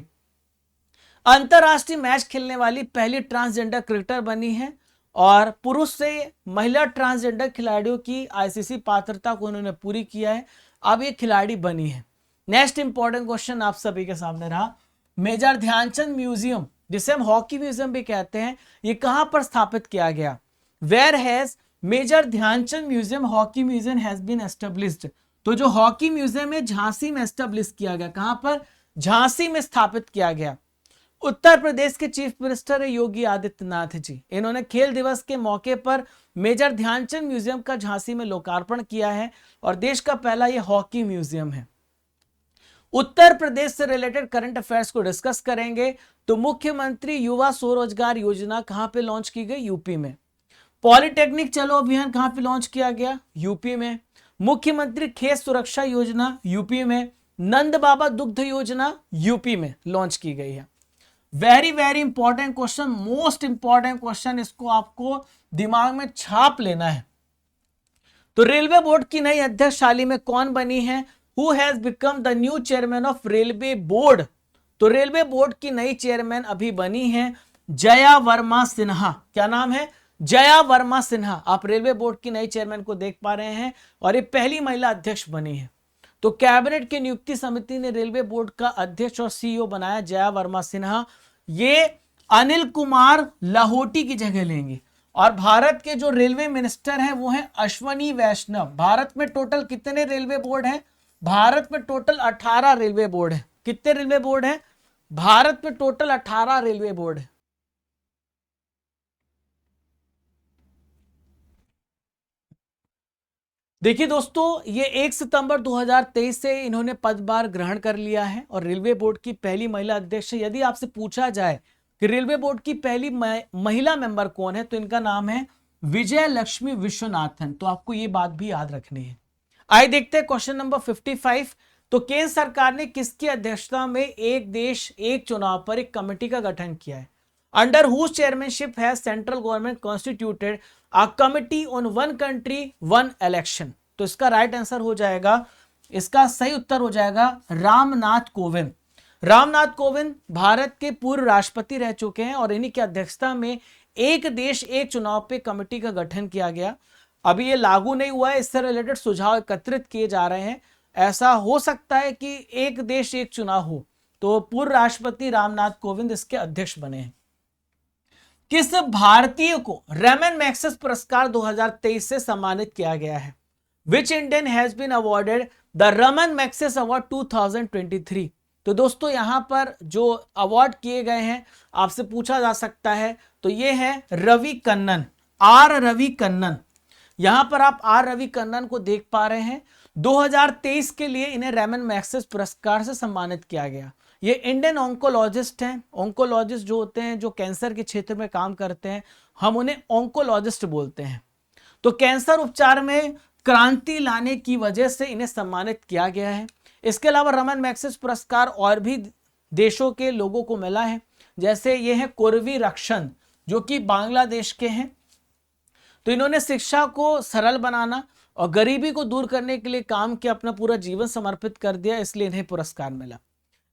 अंतरराष्ट्रीय मैच खेलने वाली पहली ट्रांसजेंडर क्रिकेटर बनी है और पुरुष से महिला ट्रांसजेंडर खिलाड़ियों की आईसीसी पात्रता को उन्होंने पूरी किया है। अब ये खिलाड़ी बनी है। नेक्स्ट इंपॉर्टेंट क्वेश्चन आप सभी के सामने रहा, मेजर ध्यानचंद म्यूजियम, जिसे हम हॉकी म्यूजियम भी कहते हैं, ये कहां पर स्थापित किया गया? Where has major Dhyan Chand museum hockey museum has been established? तो जो हॉकी म्यूजियम है झांसी में एस्टेब्लिश किया गया। कहां पर? झांसी में स्थापित किया गया। उत्तर प्रदेश के चीफ मिनिस्टर है योगी आदित्यनाथ जी। इन्होंने खेल दिवस के मौके पर मेजर ध्यानचंद म्यूजियम का झांसी में लोकार्पण किया है और देश का पहला यह हॉकी म्यूजियम है। उत्तर प्रदेश से रिलेटेड करंट अफेयर्स को डिस्कस करेंगे। तो मुख्यमंत्री युवा स्वरोजगार योजना कहां पे लॉन्च की गई? यूपी में। पॉलिटेक्निक चलो अभियान कहां पे लॉन्च किया गया? यूपी में। मुख्यमंत्री खेत सुरक्षा योजना यूपी में। नंद बाबा दुग्ध योजना यूपी में लॉन्च की गई है। Very very important question, most important question, इसको आपको दिमाग में छाप लेना है। तो रेलवे बोर्ड की नई अध्यक्ष हाल ही में कौन बनी है? Who has become the new chairman of railway board? तो रेलवे बोर्ड की नई चेयरमैन अभी बनी है जया वर्मा सिन्हा। क्या नाम है? जया वर्मा सिन्हा। आप रेलवे बोर्ड की नई चेयरमैन को देख पा रहे हैं और ये पहली महिला अध्यक्ष बनी है। तो कैबिनेट की नियुक्ति समिति ने रेलवे बोर्ड का अध्यक्ष और सीईओ बनाया जया वर्मा सिन्हा। ये अनिल कुमार लाहोटी की जगह लेंगे। और भारत के जो रेलवे मिनिस्टर हैं वो हैं अश्वनी वैष्णव। भारत में टोटल कितने रेलवे बोर्ड हैं? भारत में टोटल 18 रेलवे बोर्ड है। कितने रेलवे बोर्ड है? भारत में टोटल 18 रेलवे बोर्ड है। देखिए दोस्तों, ये 1 सितंबर 2023 से इन्होंने पदभार ग्रहण कर लिया है और रेलवे बोर्ड की पहली महिला अध्यक्ष। यदि आपसे पूछा जाए कि रेलवे बोर्ड की पहली महिला मेंबर कौन है, तो इनका नाम है विजय लक्ष्मी विश्वनाथन। तो आपको ये बात भी याद रखनी है। आइए देखते हैं क्वेश्चन नंबर 55। तो केंद्र सरकार ने किसकी अध्यक्षता में एक देश एक चुनाव पर एक कमेटी का गठन किया है? Under whose chairmanship has central government constituted a committee on one country one election? तो इसका राइट आंसर हो जाएगा, इसका सही उत्तर हो जाएगा रामनाथ कोविंद। रामनाथ कोविंद भारत के पूर्व राष्ट्रपति रह चुके हैं और इन्हीं की अध्यक्षता में एक देश एक चुनाव पे कमेटी का गठन किया गया। अभी ये लागू नहीं हुआ है, इससे रिलेटेड सुझाव एकत्रित किए जा रहे हैं। ऐसा हो सकता है कि एक देश एक चुनाव हो, तो पूर्व राष्ट्रपति रामनाथ कोविंद इसके अध्यक्ष बने हैं। किस भारतीय को रेमन मैग्सेसे पुरस्कार 2023 से सम्मानित किया गया है? Which Indian has been awarded the Ramon Magsaysay award 2023? तो दोस्तों यहां पर जो अवार्ड किए गए हैं आपसे पूछा जा सकता है, तो ये है रवि कन्नन, आर रवि कन्नन। यहां पर आप आर रवि कन्नन को देख पा रहे हैं। 2023 के लिए इन्हें रेमन मैग्सेसे पुरस्कार से सम्मानित किया गया। ये इंडियन ऑन्कोलॉजिस्ट हैं। ऑन्कोलॉजिस्ट जो होते हैं, जो कैंसर के क्षेत्र में काम करते हैं, हम उन्हें ऑन्कोलॉजिस्ट बोलते हैं। तो कैंसर उपचार में क्रांति लाने की वजह से इन्हें सम्मानित किया गया है। इसके अलावा रेमन मैग्सेसे पुरस्कार और भी देशों के लोगों को मिला है, जैसे ये है कुरवी रक्षण जो कि बांग्लादेश के हैं। तो इन्होंने शिक्षा को सरल बनाना और गरीबी को दूर करने के लिए काम किया, अपना पूरा जीवन समर्पित कर दिया, इसलिए इन्हें पुरस्कार मिला।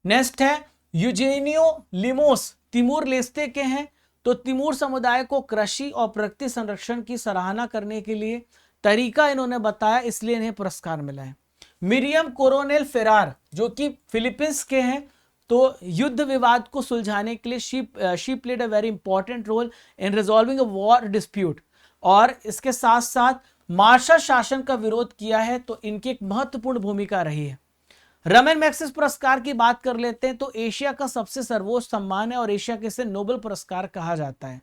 नेक्स्ट है यूजेनियो लिमोस, तिमूर लेस्ते के हैं। तो तिमूर समुदाय को कृषि और प्रकृति संरक्षण की सराहना करने के लिए तरीका इन्होंने बताया, इसलिए इन्हें पुरस्कार मिला है। मिरियम कोरोनेल फेरार जो कि फिलीपींस के हैं, तो युद्ध विवाद को सुलझाने के लिए she played a very important role in resolving a war dispute, और इसके साथ साथ मार्शल शासन का विरोध किया है, तो इनकी एक महत्वपूर्ण भूमिका रही है। रमन मैग्सेसे पुरस्कार की बात कर लेते हैं, तो एशिया का सबसे सर्वोच्च सम्मान है और एशिया के इसे नोबेल पुरस्कार कहा जाता है।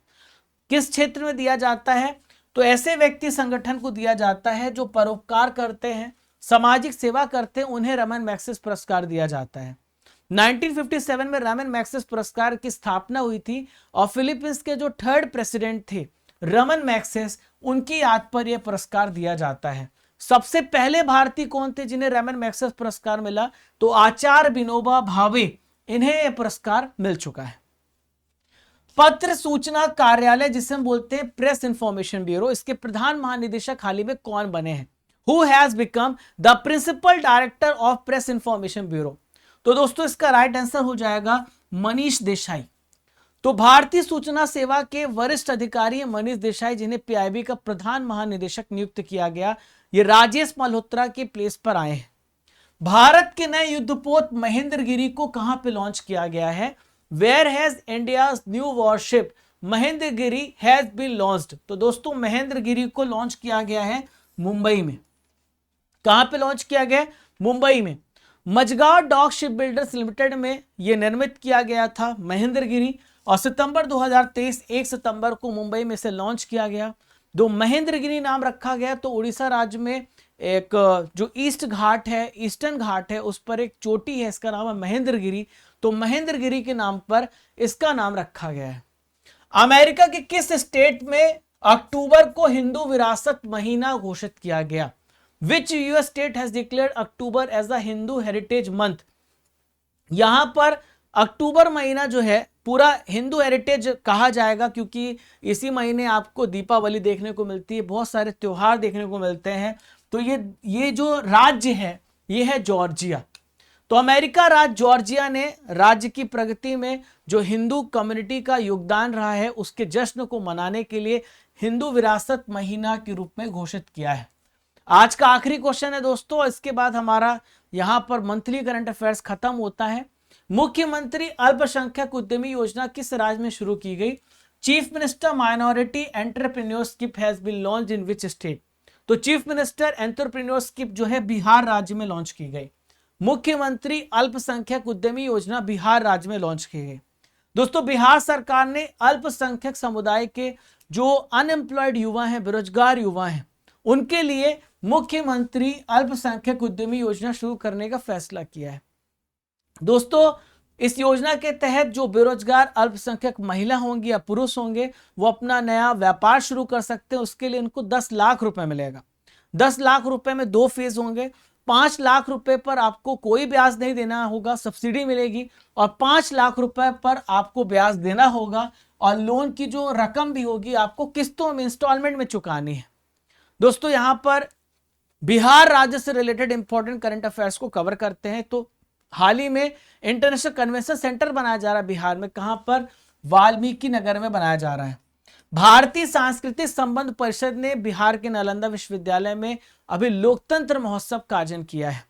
किस क्षेत्र में दिया जाता है? तो ऐसे व्यक्ति संगठन को दिया जाता है जो परोपकार करते हैं, सामाजिक सेवा करते हैं, उन्हें रमन मैग्सेसे पुरस्कार दिया जाता है। 1957 में रमन मैग्सेसे पुरस्कार की स्थापना हुई थी और फिलीपींस के जो 3rd प्रेसिडेंट थे रमन मैग्सेसे, उनकी याद पर यह पुरस्कार दिया जाता है। सबसे पहले भारतीय कौन थे जिन्हें रमन मैग्सेसे पुरस्कार मिला? तो आचार्य विनोबा भावे, इन्हें यह पुरस्कार मिल चुका है। पत्र सूचना कार्यालय, जिसे हम बोलते हैं प्रेस इंफॉर्मेशन ब्यूरो, इसके प्रधान महानिदेशक हाल ही में कौन बने हैं? Who has become the principal director of press information bureau? तो दोस्तों इसका राइट आंसर हो जाएगा मनीष देसाई। तो भारतीय सूचना सेवा के वरिष्ठ अधिकारी मनीष देसाई, जिन्हें पीआईबी का प्रधान महानिदेशक नियुक्त किया गया, ये राजेश मल्होत्रा के प्लेस पर आए हैं। भारत के नए युद्धपोत महेंद्रगिरी को कहां पे लॉन्च किया गया है? Where has India's new warship Mahendragiri has been launched? तो दोस्तों महेंद्रगिरी को लॉन्च किया गया है मुंबई में। कहां पे लॉन्च किया गया? मुंबई में। Mazagon dock ship builders limited में यह निर्मित किया गया था महेंद्रगिरी, और सितंबर 2023 1 सितंबर को मुंबई में से लॉन्च किया गया। दो महेंद्रगिरी नाम रखा गया तो उड़ीसा राज्य में एक जो ईस्ट घाट है, ईस्टर्न घाट है, उस पर एक चोटी है, इसका नाम है महेंद्रगिरी, तो महेंद्रगिरी के नाम पर इसका नाम रखा गया है। अमेरिका के किस स्टेट में अक्टूबर को हिंदू विरासत महीना घोषित किया गया? Which US state has declared October as the Hindu heritage month? यहां पर अक्टूबर महीना जो है पूरा हिंदू हेरिटेज कहा जाएगा, क्योंकि इसी महीने आपको दीपावली देखने को मिलती है, बहुत सारे त्योहार देखने को मिलते हैं। तो ये जो राज्य है ये है जॉर्जिया। तो अमेरिका राज्य जॉर्जिया ने राज्य की प्रगति में जो हिंदू कम्युनिटी का योगदान रहा है उसके जश्न को मनाने के लिए हिंदू विरासत महीना के रूप में घोषित किया है। आज का आखिरी क्वेश्चन है दोस्तों, इसके बाद हमारा यहां पर मंथली करंट अफेयर्स खत्म होता है। मुख्यमंत्री अल्पसंख्यक उद्यमी योजना किस राज्य में शुरू की गई? Chief minister minority entrepreneurship has been launched in which state? तो चीफ मिनिस्टर एंटरप्रेन्योरशिप जो है बिहार राज्य में लॉन्च की गई। मुख्यमंत्री अल्पसंख्यक उद्यमी योजना बिहार राज्य में लॉन्च की गई। दोस्तों बिहार सरकार ने अल्पसंख्यक समुदाय के जो अनएम्प्लॉयड युवा हैं, बेरोजगार युवा हैं, उनके लिए मुख्यमंत्री अल्पसंख्यक उद्यमी योजना शुरू करने का फैसला किया है। दोस्तों इस योजना के तहत जो बेरोजगार अल्पसंख्यक महिला होंगी या पुरुष होंगे वो अपना नया व्यापार शुरू कर सकते हैं। उसके लिए उनको 10 लाख रुपए मिलेगा। 10 लाख रुपए में 2 फेज होंगे। 5 लाख रुपए पर आपको कोई ब्याज नहीं देना होगा, सब्सिडी मिलेगी, और 5 लाख रुपए पर आपको ब्याज देना होगा, और लोन की जो रकम भी होगी आपको किस्तों में, इंस्टॉलमेंट में चुकानी है। दोस्तों यहां पर बिहार राज्य से रिलेटेड इंपॉर्टेंट करंट अफेयर्स को कवर करते हैं। तो हाल ही में इंटरनेशनल कन्वेंशन सेंटर बनाया जा रहा है बिहार में। कहां पर? वाल्मीकि नगर में बनाया जा रहा है। भारतीय सांस्कृतिक संबंध परिषद ने बिहार के नालंदा विश्वविद्यालय में अभी लोकतंत्र महोत्सव का आयोजन किया है।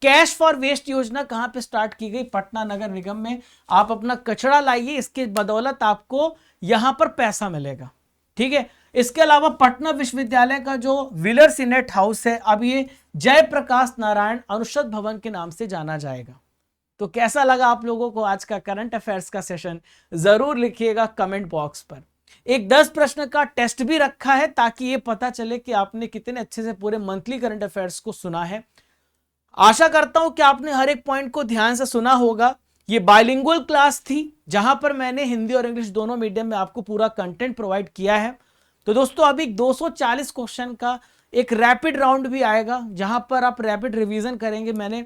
कैश फॉर वेस्ट योजना कहां पे स्टार्ट की गई? पटना नगर निगम में। आप अपना कचरा लाइए, इसके बदौलत आपको यहां पर पैसा मिलेगा। ठीक है। इसके अलावा पटना विश्वविद्यालय का जो व्हीलर सीनेट हाउस है अब ये जयप्रकाश नारायण अनुषद भवन के नाम से जाना जाएगा। तो कैसा लगा आप लोगों को आज का करंट अफेयर्स का सेशन? जरूर लिखिएगा कमेंट बॉक्स पर। एक 10 प्रश्न का टेस्ट भी रखा है ताकि ये पता चले कि आपने कितने अच्छे से पूरे मंथली करंट अफेयर्स को सुना है। आशा करता हूं कि आपने हर एक पॉइंट को ध्यान से सुना होगा। ये बाइलिंगुअल क्लास थी जहां पर मैंने हिंदी और इंग्लिश दोनों मीडियम में आपको पूरा कंटेंट प्रोवाइड किया है। तो दोस्तों अभी 240 क्वेश्चन का एक रैपिड राउंड भी आएगा जहां पर आप रैपिड रिवीजन करेंगे। मैंने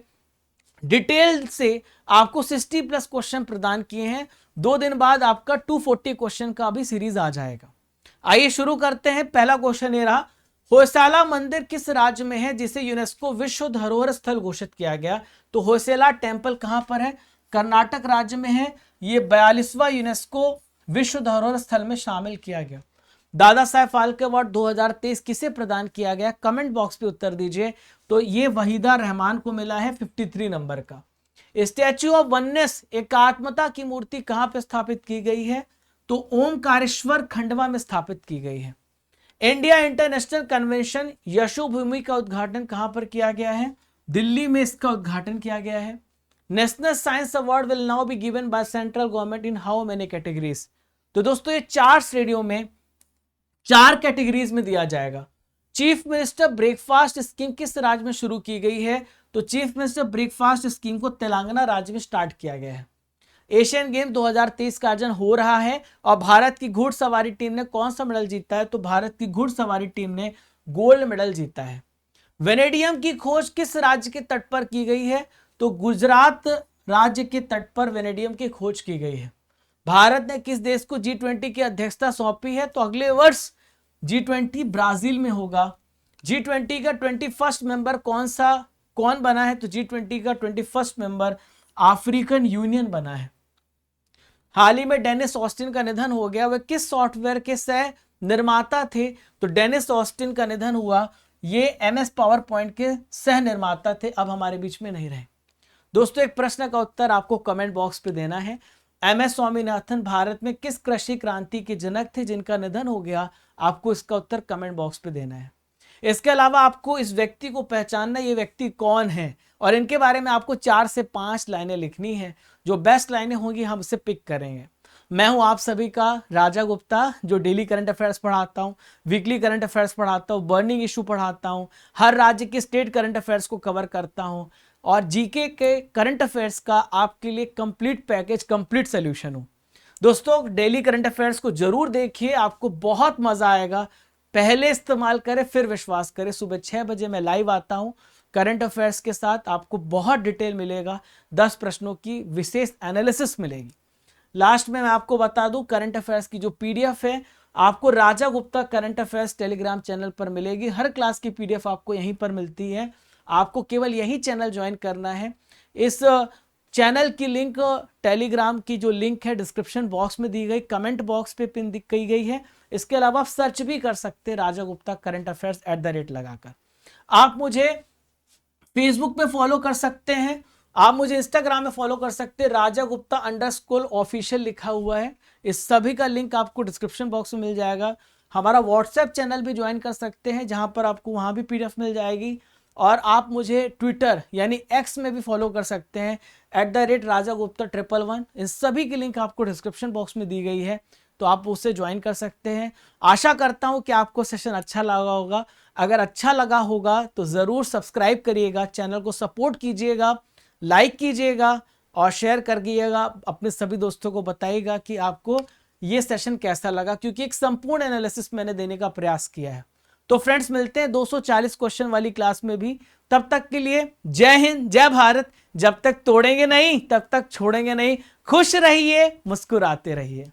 डिटेल से आपको 60+ क्वेश्चन प्रदान किए हैं। 2 दिन बाद आपका 240 क्वेश्चन का भी सीरीज आ जाएगा। आइए शुरू करते हैं। पहला क्वेश्चन ये रहा, होयसाला मंदिर किस राज्य में है जिसे यूनेस्को विश्व धरोहर स्थल घोषित किया गया? तो होयसाला टेम्पल कहां पर है? कर्नाटक राज्य में है। ये 42वां यूनेस्को विश्व धरोहर स्थल में शामिल किया गया। दादा साहेब फाल्के अवार्ड 2023 किसे प्रदान किया गया? कमेंट बॉक्स पे उत्तर दीजिए। तो ये वहीदा रहमान को मिला है 53 नंबर का। स्टैच्यू ऑफ वननेस, एकात्मता की मूर्ति कहां पर स्थापित की गई है? तो ओमकारेश्वर खंडवा में स्थापित की गई है। इंडिया इंटरनेशनल कन्वेंशन यशोभूमि का उद्घाटन कहां पर किया गया है? दिल्ली में इसका उद्घाटन किया गया है। National science award will now be given by central government in how many categories? तो दोस्तों ये 4 श्रेणियों में 4 कैटेगरीज में दिया जाएगा। चीफ मिनिस्टर ब्रेकफास्ट स्कीम किस राज्य में शुरू की गई है? तो चीफ मिनिस्टर ब्रेकफास्ट स्कीम को तेलंगाना राज्य में स्टार्ट किया गया है। एशियन गेम 2023 का आयोजन हो रहा है और भारत की घुड़सवारी टीम ने कौन सा मेडल जीता है? तो भारत की घुड़सवारी टीम ने गोल्ड मेडल जीता है। वेनेडियम की खोज किस राज्य के तट पर की गई है? तो गुजरात राज्य के तट पर वेनेडियम की खोज की गई है। भारत ने किस देश को G20 की अध्यक्षता सौंपी है? तो अगले वर्ष G20 ब्राजील में होगा। G20 का 21st मेंबर कौन बना है? तो G20 का 21st मेंबर अफ्रीकन यूनियन बना है। हाल ही में डेनिस ऑस्टिन का निधन हो गया। वह किस सॉफ्टवेयर के सह निर्माता थे? तो डेनिस ऑस्टिन का निधन हुआ, ये MS पावर पॉइंट के सह निर्माता थे, अब हमारे बीच में नहीं रहे। दोस्तों एक प्रश्न का उत्तर आपको कमेंट बॉक्स पे देना है। MS स्वामीनाथन भारत में किस कृषि क्रांति के जनक थे जिनका निधन हो गया? आपको इसका उत्तर कमेंट बॉक्स पे देना है। इसके अलावा आपको इस व्यक्ति को पहचानना, ये व्यक्ति कौन है, और इनके बारे में आपको 4 से 5 लाइनें लिखनी है। जो बेस्ट लाइनें होंगी हम उसे पिक करेंगे। मैं हूं आप सभी का राजा गुप्ता, जो डेली करंट अफेयर्स पढ़ाता हूं, वीकली करंट अफेयर्स पढ़ाता हूं, बर्निंग इशू पढ़ाता हूं, हर राज्य के स्टेट करंट अफेयर्स को कवर करता हूं और जीके के करंट अफेयर्स का आपके लिए कंप्लीट पैकेज, कंप्लीट सोल्यूशन हूं। दोस्तों डेली करंट अफेयर्स को जरूर देखिए, आपको बहुत मजा आएगा। पहले इस्तेमाल करें फिर विश्वास करें। सुबह 6 बजे मैं लाइव आता हूं करंट अफेयर्स के साथ, आपको बहुत डिटेल मिलेगा, 10 प्रश्नों की विशेष एनालिसिस मिलेगी। लास्ट में मैं आपको बता दूं करंट अफेयर्स की जो PDF है आपको Raja Gupta current affairs Telegram channel पर मिलेगी। हर क्लास की PDF आपको यहीं पर मिलती है। आपको केवल यही चैनल ज्वाइन करना है। इस चैनल की लिंक, टेलीग्राम की जो लिंक है डिस्क्रिप्शन बॉक्स में दी गई, कमेंट बॉक्स पे पिन की गई है। इसके अलावा आप सर्च भी कर सकते हैं राजा गुप्ता करंट अफेयर्स @ लगाकर। आप मुझे फेसबुक पे फॉलो कर सकते हैं, आप मुझे इंस्टाग्राम में फॉलो कर सकते हैं, राजा गुप्ता _ऑफिशियल लिखा हुआ है। इस सभी का लिंक आपको डिस्क्रिप्शन बॉक्स में मिल जाएगा। हमारा व्हाट्सएप चैनल भी ज्वाइन कर सकते हैं, जहां पर आपको वहां भी PDF मिल जाएगी। और आप मुझे ट्विटर यानी X में भी फॉलो कर सकते हैं @RajaGupta111। इन सभी की लिंक आपको डिस्क्रिप्शन बॉक्स में दी गई है, तो आप उससे ज्वाइन कर सकते हैं। आशा करता हूं कि आपको सेशन अच्छा लगा होगा। अगर अच्छा लगा होगा तो ज़रूर सब्सक्राइब करिएगा, चैनल को सपोर्ट कीजिएगा, लाइक कीजिएगा और शेयर करिएगा। अपने सभी दोस्तों को बताइएगा कि आपको ये सेशन कैसा लगा, क्योंकि एक संपूर्ण एनालिसिस मैंने देने का प्रयास किया है। तो फ्रेंड्स मिलते हैं 240 क्वेश्चन वाली क्लास में भी। तब तक के लिए जय हिंद, जय भारत। जब तक तोड़ेंगे नहीं तब तक छोड़ेंगे नहीं। खुश रहिए, मुस्कुराते रहिए।